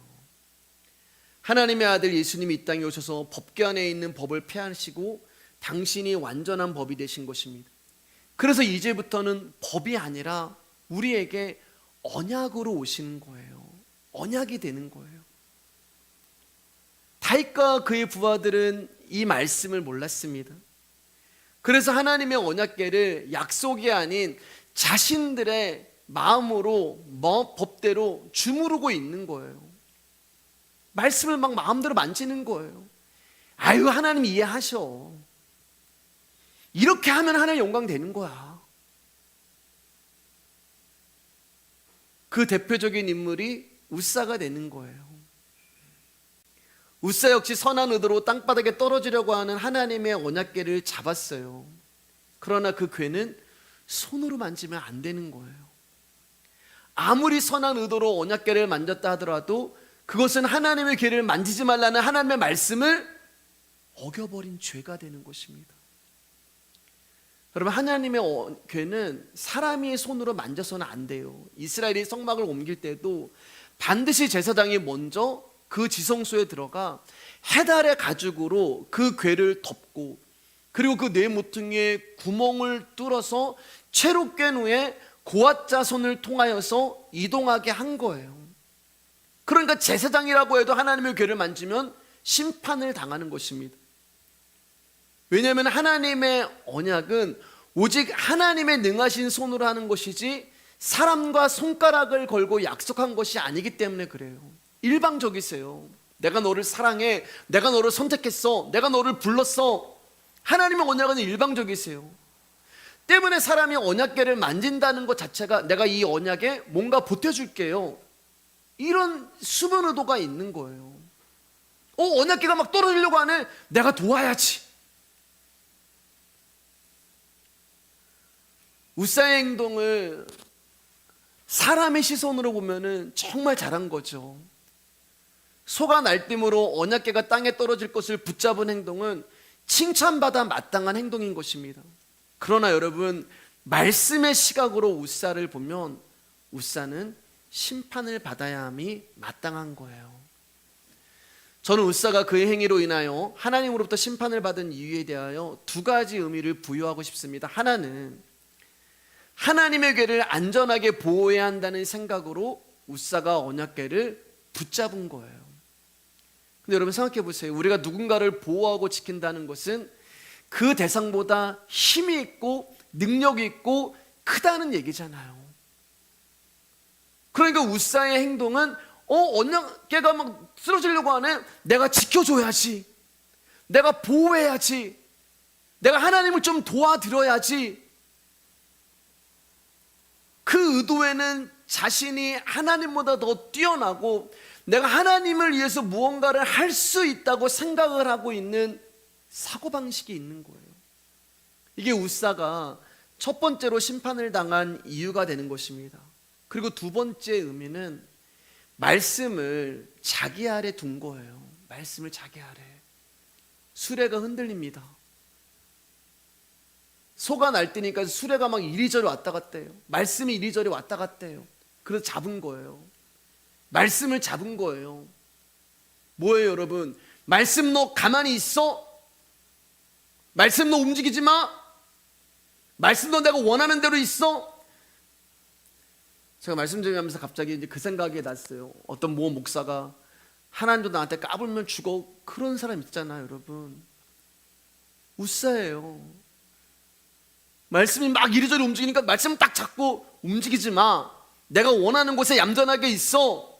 하나님의 아들 예수님이 이 땅에 오셔서 법궤 안에 있는 법을 폐하시고 당신이 완전한 법이 되신 것입니다. 그래서 이제부터는 법이 아니라 우리에게 언약으로 오시는 거예요. 언약이 되는 거예요. 다윗과 그의 부하들은 이 말씀을 몰랐습니다. 그래서 하나님의 언약궤를 약속이 아닌 자신들의 마음으로, 법대로 주무르고 있는 거예요. 말씀을 막 마음대로 만지는 거예요. 아유, 하나님 이해하셔. 이렇게 하면 하나님 영광 되는 거야. 그 대표적인 인물이 웃사가 되는 거예요. 웃사 역시 선한 의도로 땅바닥에 떨어지려고 하는 하나님의 언약궤를 잡았어요. 그러나 그 궤는 손으로 만지면 안 되는 거예요. 아무리 선한 의도로 언약궤를 만졌다 하더라도 그것은 하나님의 궤를 만지지 말라는 하나님의 말씀을 어겨버린 죄가 되는 것입니다. 여러분, 하나님의 궤는 사람이 손으로 만져서는 안 돼요. 이스라엘이 성막을 옮길 때도 반드시 제사장이 먼저 그 지성소에 들어가 해달의 가죽으로 그 궤를 덮고, 그리고 그 네 모퉁이에 구멍을 뚫어서 채로 꿰 후에 고압자손을 통하여서 이동하게 한 거예요. 그러니까 제사장이라고 해도 하나님의 궤를 만지면 심판을 당하는 것입니다. 왜냐하면 하나님의 언약은 오직 하나님의 능하신 손으로 하는 것이지 사람과 손가락을 걸고 약속한 것이 아니기 때문에 그래요. 일방적이세요. 내가 너를 사랑해, 내가 너를 선택했어, 내가 너를 불렀어. 하나님의 언약은 일방적이세요. 때문에 사람이 언약궤를 만진다는 것 자체가 내가 이 언약에 뭔가 보태줄게요, 이런 수면 의도가 있는 거예요. 언약궤가 막 떨어지려고 하네, 내가 도와야지. 우사의 행동을 사람의 시선으로 보면은 정말 잘한 거죠. 소가 날뛰므로 언약궤가 땅에 떨어질 것을 붙잡은 행동은 칭찬받아 마땅한 행동인 것입니다. 그러나 여러분, 말씀의 시각으로 우사를 보면 우사는 심판을 받아야 함이 마땅한 거예요. 저는 우사가 그의 행위로 인하여 하나님으로부터 심판을 받은 이유에 대하여 두 가지 의미를 부여하고 싶습니다. 하나는 하나님의 궤를 안전하게 보호해야 한다는 생각으로 우사가 언약궤를 붙잡은 거예요. 근데 여러분 생각해 보세요. 우리가 누군가를 보호하고 지킨다는 것은 그 대상보다 힘이 있고 능력이 있고 크다는 얘기잖아요. 그러니까 우사의 행동은 언약궤가 막 쓰러지려고 하네, 내가 지켜줘야지, 내가 보호해야지, 내가 하나님을 좀 도와드려야지. 그 의도에는 자신이 하나님보다 더 뛰어나고 내가 하나님을 위해서 무언가를 할 수 있다고 생각을 하고 있는 사고방식이 있는 거예요. 이게 우사가 첫 번째로 심판을 당한 이유가 되는 것입니다. 그리고 두 번째 의미는 말씀을 자기 아래 둔 거예요. 말씀을 자기 아래. 수레가 흔들립니다. 소가 날뛰니까 수레가 막 이리저리 왔다 갔다 해요. 말씀이 이리저리 왔다 갔다 해요. 그래서 잡은 거예요. 말씀을 잡은 거예요. 뭐예요 여러분? 말씀 너 가만히 있어? 말씀 너 움직이지 마? 말씀 너 내가 원하는 대로 있어? 제가 말씀 드리면서 갑자기 이제 그 생각이 났어요. 어떤 모 목사가 하나님도 나한테 까불면 죽어, 그런 사람 있잖아요 여러분. 우사예요. 말씀이 막 이리저리 움직이니까 말씀을 딱 잡고 움직이지 마, 내가 원하는 곳에 얌전하게 있어.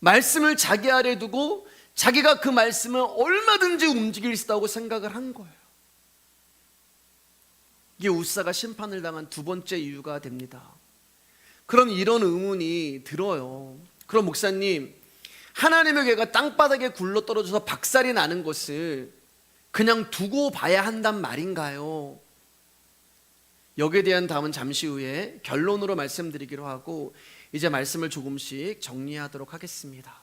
말씀을 자기 아래 두고 자기가 그 말씀을 얼마든지 움직일 수 있다고 생각을 한 거예요. 이게 우사가 심판을 당한 두 번째 이유가 됩니다. 그럼 이런 의문이 들어요. 그럼 목사님, 하나님의 궤가 땅바닥에 굴러 떨어져서 박살이 나는 것을 그냥 두고 봐야 한단 말인가요? 여기에 대한 답은 잠시 후에 결론으로 말씀드리기로 하고 이제 말씀을 조금씩 정리하도록 하겠습니다.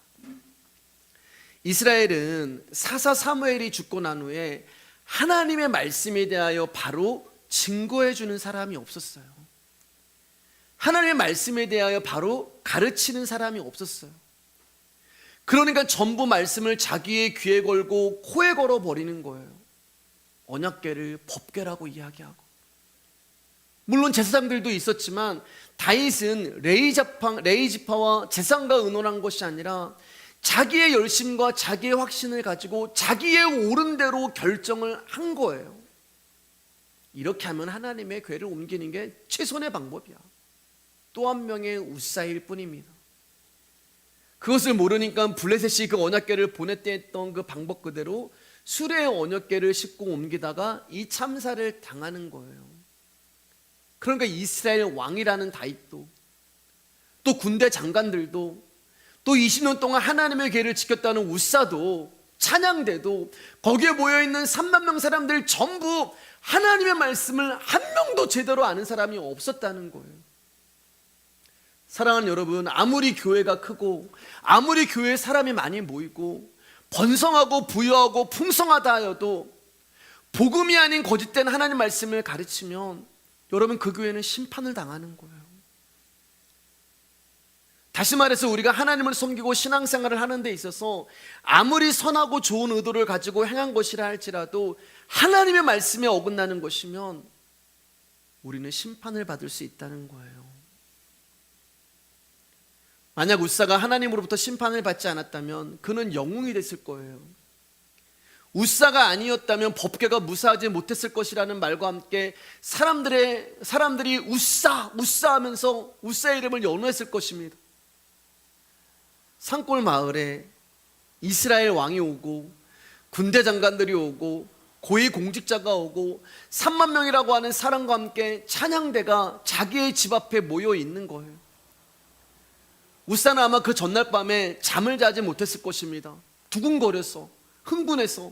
이스라엘은 사사 사무엘이 죽고 난 후에 하나님의 말씀에 대하여 바로 증거해 주는 사람이 없었어요. 하나님의 말씀에 대하여 바로 가르치는 사람이 없었어요. 그러니까 전부 말씀을 자기의 귀에 걸고 코에 걸어 버리는 거예요. 언약궤를 법궤라고 이야기하고. 물론 제사장들도 있었지만 다윗은 레이지파와 제사장과 의논한 것이 아니라 자기의 열심과 자기의 확신을 가지고 자기의 옳은 대로 결정을 한 거예요. 이렇게 하면 하나님의 궤를 옮기는 게 최선의 방법이야. 또 한 명의 우사일 뿐입니다. 그것을 모르니까 블레셋이 그 언약궤를 보냈던 그 방법 그대로 수레의 언약궤를 싣고 옮기다가 이 참사를 당하는 거예요. 그러니까 이스라엘 왕이라는 다윗도, 또 군대 장관들도, 또 20년 동안 하나님의 궤를 지켰다는 우사도, 찬양대도, 거기에 모여있는 3만 명 사람들 전부 하나님의 말씀을 한 명도 제대로 아는 사람이 없었다는 거예요. 사랑하는 여러분, 아무리 교회가 크고 아무리 교회에 사람이 많이 모이고 번성하고 부유하고 풍성하다 하여도 복음이 아닌 거짓된 하나님 말씀을 가르치면 여러분 그 교회는 심판을 당하는 거예요. 다시 말해서 우리가 하나님을 섬기고 신앙생활을 하는 데 있어서 아무리 선하고 좋은 의도를 가지고 행한 것이라 할지라도 하나님의 말씀에 어긋나는 것이면 우리는 심판을 받을 수 있다는 거예요. 만약 우사가 하나님으로부터 심판을 받지 않았다면 그는 영웅이 됐을 거예요. 웃사가 아니었다면 법궤가 무사하지 못했을 것이라는 말과 함께 사람들이 웃사 하면서 웃사의 이름을 연호했을 것입니다. 산골 마을에 이스라엘 왕이 오고 군대 장관들이 오고 고위 공직자가 오고 3만 명이라고 하는 사람과 함께 찬양대가 자기의 집 앞에 모여 있는 거예요. 웃사는 아마 그 전날 밤에 잠을 자지 못했을 것입니다. 두근거려서, 흥분해서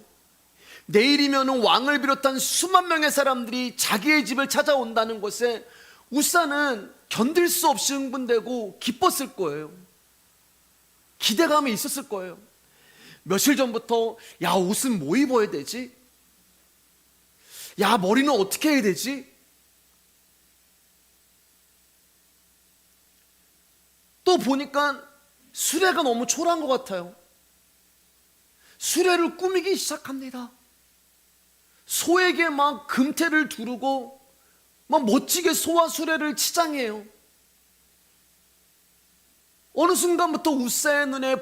내일이면 왕을 비롯한 수만 명의 사람들이 자기의 집을 찾아온다는 것에 웃사는 견딜 수 없이 흥분되고 기뻤을 거예요. 기대감이 있었을 거예요. 며칠 전부터 야, 옷은 뭐 입어야 되지? 야, 머리는 어떻게 해야 되지? 또 보니까 수레가 너무 초라한 것 같아요. 수레를 꾸미기 시작합니다. 소에게 막 금태를 두르고 막 멋지게 소와 수레를 치장해요. 어느 순간부터 웃사의 눈에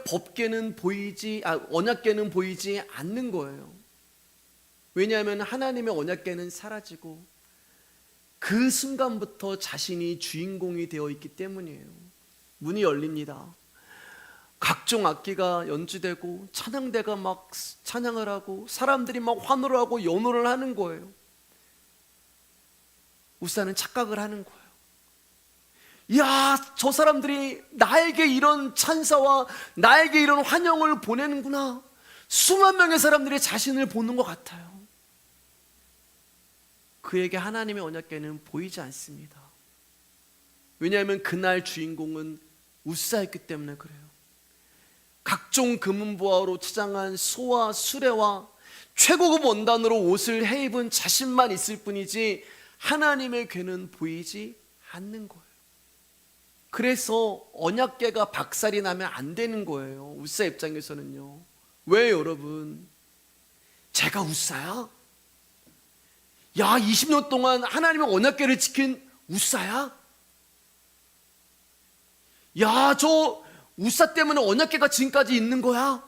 언약궤는 보이지 않는 거예요. 왜냐하면 하나님의 언약궤는 사라지고 그 순간부터 자신이 주인공이 되어 있기 때문이에요. 문이 열립니다. 각종 악기가 연주되고 찬양대가 막 찬양을 하고 사람들이 막 환호를 하고 연호를 하는 거예요. 웃사는 착각을 하는 거예요. 이야, 저 사람들이 나에게 이런 찬사와 나에게 이런 환영을 보내는구나. 수만 명의 사람들이 자신을 보는 것 같아요. 그에게 하나님의 언약궤는 보이지 않습니다. 왜냐하면 그날 주인공은 웃사였기 때문에 그래요. 각종 금은보화로 치장한 소와 수레와 최고급 원단으로 옷을 해입은 자신만 있을 뿐이지 하나님의 궤는 보이지 않는 거예요. 그래서 언약궤가 박살이 나면 안 되는 거예요. 웃사 입장에서는요. 왜 여러분? 제가 웃사야? 야, 20년 동안 하나님의 언약궤를 지킨 웃사야? 야, 저 웃사 때문에 언약궤가 지금까지 있는 거야?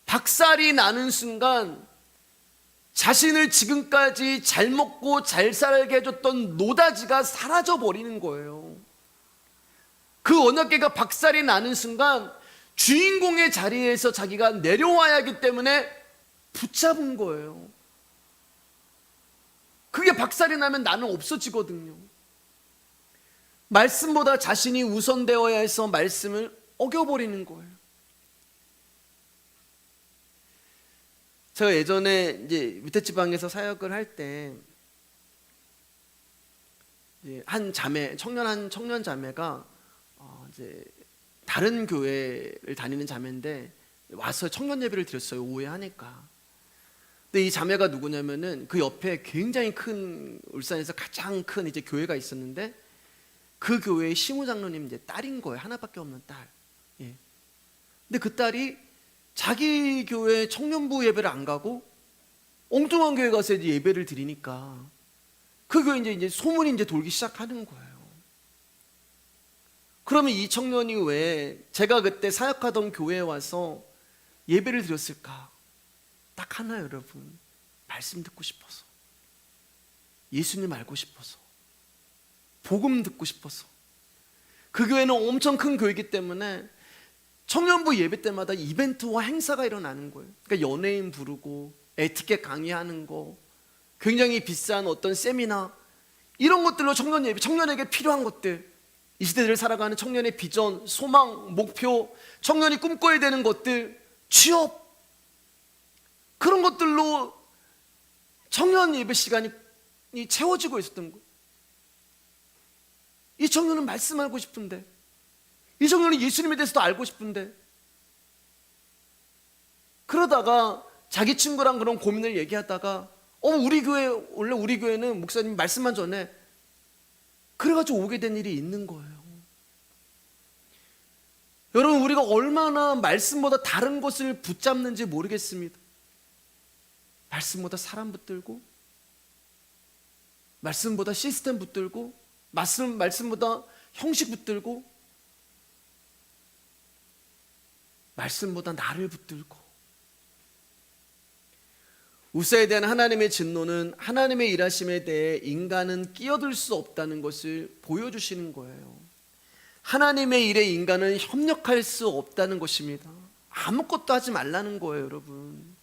박살이 나는 순간 자신을 지금까지 잘 먹고 잘 살게 해줬던 노다지가 사라져 버리는 거예요. 그 언약궤가 박살이 나는 순간 주인공의 자리에서 자기가 내려와야 하기 때문에 붙잡은 거예요. 그게 박살이 나면 나는 없어지거든요. 말씀보다 자신이 우선되어야 해서 말씀을 어겨버리는 거예요. 제가 예전에 이제 밑에 지방에서 사역을 할 때 한 자매, 청년 자매가 이제 다른 교회를 다니는 자매인데 와서 청년 예배를 드렸어요. 오후에 하니까. 근데 이 자매가 누구냐면은 그 옆에 굉장히 큰 울산에서 가장 큰 이제 교회가 있었는데 그 교회의 시무장로님 이제 딸인 거예요. 하나밖에 없는 딸. 예. 근데 그 딸이 자기 교회 청년부 예배를 안 가고 엉뚱한 교회 가서 이제 예배를 드리니까 그 교회 이제 소문이 이제 돌기 시작하는 거예요. 그러면 이 청년이 왜 제가 그때 사역하던 교회에 와서 예배를 드렸을까? 딱 하나 여러분, 말씀 듣고 싶어서, 예수님 알고 싶어서, 복음 듣고 싶어서. 그 교회는 엄청 큰 교회이기 때문에 청년부 예배 때마다 이벤트와 행사가 일어나는 거예요. 그러니까 연예인 부르고 에티켓 강의하는 거, 굉장히 비싼 어떤 세미나, 이런 것들로 청년 예배, 청년에게 필요한 것들, 이 시대를 살아가는 청년의 비전, 소망, 목표, 청년이 꿈꿔야 되는 것들, 취업, 그런 것들로 청년 예배 시간이 채워지고 있었던 거예요. 이 청년은 말씀 알고 싶은데, 이 청년은 예수님에 대해서도 알고 싶은데, 그러다가 자기 친구랑 그런 고민을 얘기하다가 원래 우리 교회는 목사님 말씀만 전해. 그래가지고 오게 된 일이 있는 거예요. 여러분, 우리가 얼마나 말씀보다 다른 것을 붙잡는지 모르겠습니다. 말씀보다 사람 붙들고, 말씀보다 시스템 붙들고, 말씀보다 형식 붙들고, 말씀보다 나를 붙들고. 우사에 대한 하나님의 진노는 하나님의 일하심에 대해 인간은 끼어들 수 없다는 것을 보여주시는 거예요. 하나님의 일에 인간은 협력할 수 없다는 것입니다. 아무것도 하지 말라는 거예요, 여러분.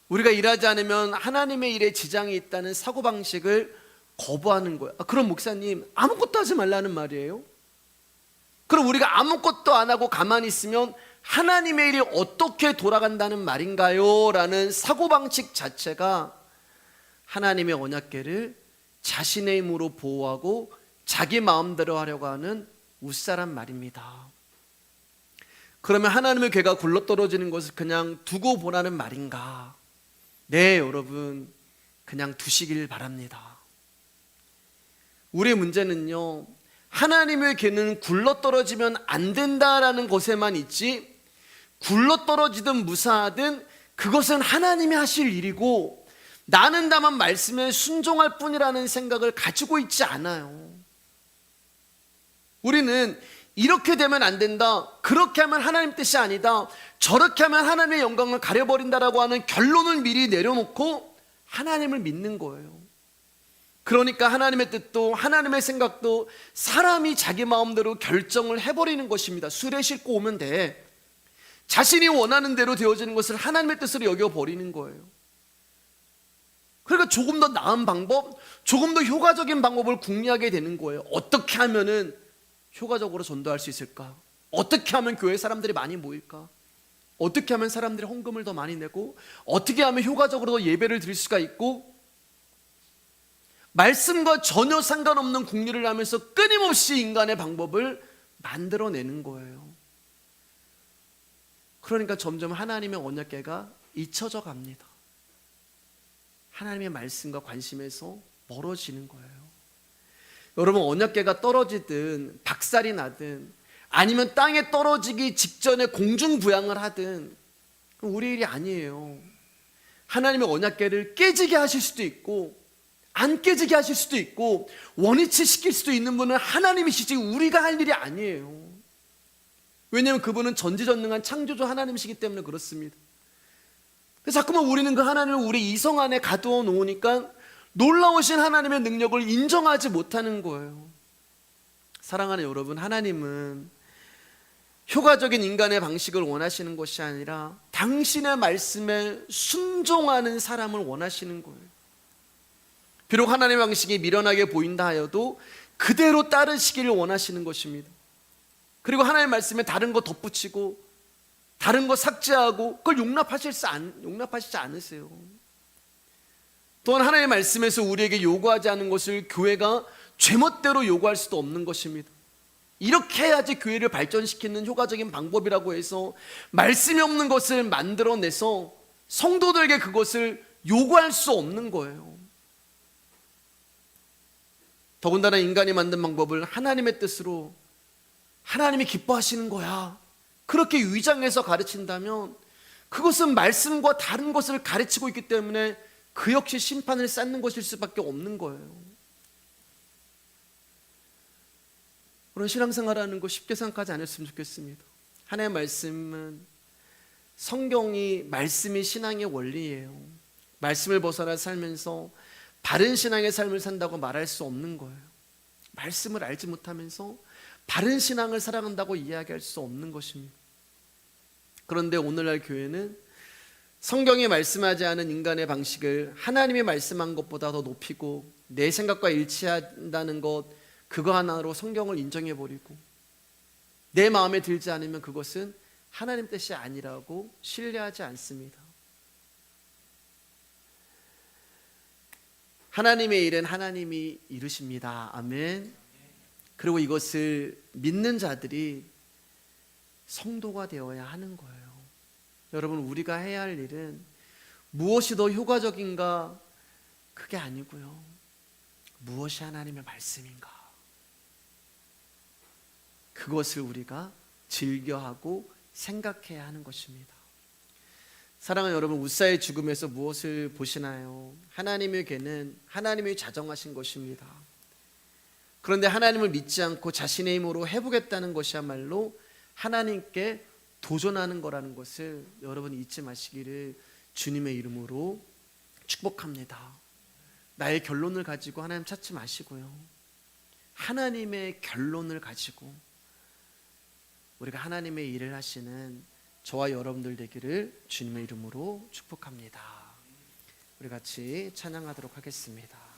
우리가 일하지 않으면 하나님의 일에 지장이 있다는 사고방식을 거부하는 거예요. 그럼 목사님, 아무것도 하지 말라는 말이에요? 그럼 우리가 아무것도 안 하고 가만히 있으면 하나님의 일이 어떻게 돌아간다는 말인가요? 라는 사고방식 자체가 하나님의 언약궤를 자신의 힘으로 보호하고 자기 마음대로 하려고 하는 웃사란 말입니다. 그러면 하나님의 궤가 굴러떨어지는 것을 그냥 두고 보라는 말인가? 네, 여러분, 그냥 두시길 바랍니다. 우리의 문제는요, 하나님의 궤는 굴러떨어지면 안 된다라는 것에만 있지, 굴러떨어지든 무사하든 그것은 하나님이 하실 일이고 나는 다만 말씀에 순종할 뿐이라는 생각을 가지고 있지 않아요. 우리는 이렇게 되면 안 된다, 그렇게 하면 하나님 뜻이 아니다, 저렇게 하면 하나님의 영광을 가려버린다라고 하는 결론을 미리 내려놓고 하나님을 믿는 거예요. 그러니까 하나님의 뜻도 하나님의 생각도 사람이 자기 마음대로 결정을 해버리는 것입니다. 수레 싣고 오면 돼. 자신이 원하는 대로 되어지는 것을 하나님의 뜻으로 여겨버리는 거예요. 그러니까 조금 더 나은 방법, 조금 더 효과적인 방법을 궁리하게 되는 거예요. 어떻게 하면은 효과적으로 전도할 수 있을까? 어떻게 하면 교회 사람들이 많이 모일까? 어떻게 하면 사람들이 헌금을 더 많이 내고, 어떻게 하면 효과적으로 더 예배를 드릴 수가 있고, 말씀과 전혀 상관없는 궁리를 하면서 끊임없이 인간의 방법을 만들어내는 거예요. 그러니까 점점 하나님의 언약궤가 잊혀져 갑니다. 하나님의 말씀과 관심에서 멀어지는 거예요. 여러분, 언약궤가 떨어지든 박살이 나든 아니면 땅에 떨어지기 직전에 공중부양을 하든 우리 일이 아니에요. 하나님의 언약궤를 깨지게 하실 수도 있고 안 깨지게 하실 수도 있고 원위치 시킬 수도 있는 분은 하나님이시지 우리가 할 일이 아니에요. 왜냐하면 그분은 전지전능한 창조주 하나님이시기 때문에 그렇습니다. 그래서 자꾸만 우리는 그 하나님을 우리 이성 안에 가두어 놓으니까 놀라우신 하나님의 능력을 인정하지 못하는 거예요. 사랑하는 여러분, 하나님은 효과적인 인간의 방식을 원하시는 것이 아니라 당신의 말씀에 순종하는 사람을 원하시는 거예요. 비록 하나님의 방식이 미련하게 보인다 하여도 그대로 따르시기를 원하시는 것입니다. 그리고 하나님의 말씀에 다른 거 덧붙이고 다른 거 삭제하고 그걸 용납하시지 않으세요. 또한 하나님의 말씀에서 우리에게 요구하지 않은 것을 교회가 제멋대로 요구할 수도 없는 것입니다. 이렇게 해야지 교회를 발전시키는 효과적인 방법이라고 해서 말씀이 없는 것을 만들어내서 성도들에게 그것을 요구할 수 없는 거예요. 더군다나 인간이 만든 방법을 하나님의 뜻으로 하나님이 기뻐하시는 거야, 그렇게 위장해서 가르친다면 그것은 말씀과 다른 것을 가르치고 있기 때문에 그 역시 심판을 쌓는 것일 수밖에 없는 거예요. 그런 신앙생활하는 거 쉽게 생각하지 않았으면 좋겠습니다. 하나님의 말씀은 성경이 말씀이 신앙의 원리예요. 말씀을 벗어나 살면서 바른 신앙의 삶을 산다고 말할 수 없는 거예요. 말씀을 알지 못하면서 바른 신앙을 살아간다고 이야기할 수 없는 것입니다. 그런데 오늘날 교회는 성경이 말씀하지 않은 인간의 방식을 하나님이 말씀한 것보다 더 높이고 내 생각과 일치한다는 것, 그거 하나로 성경을 인정해버리고 내 마음에 들지 않으면 그것은 하나님 뜻이 아니라고 신뢰하지 않습니다. 하나님의 일은 하나님이 이루십니다. 아멘. 그리고 이것을 믿는 자들이 성도가 되어야 하는 거예요. 여러분, 우리가 해야 할 일은 무엇이 더 효과적인가? 그게 아니고요, 무엇이 하나님의 말씀인가? 그것을 우리가 즐겨하고 생각해야 하는 것입니다. 사랑하는 여러분, 웃사의 죽음에서 무엇을 보시나요? 하나님의 궤는 하나님이 자정하신 것입니다. 그런데 하나님을 믿지 않고 자신의 힘으로 해보겠다는 것이야말로 하나님께 도전하는 거라는 것을 여러분 잊지 마시기를 주님의 이름으로 축복합니다. 나의 결론을 가지고 하나님 찾지 마시고요, 하나님의 결론을 가지고 우리가 하나님의 일을 하시는 저와 여러분들 되기를 주님의 이름으로 축복합니다. 우리 같이 찬양하도록 하겠습니다.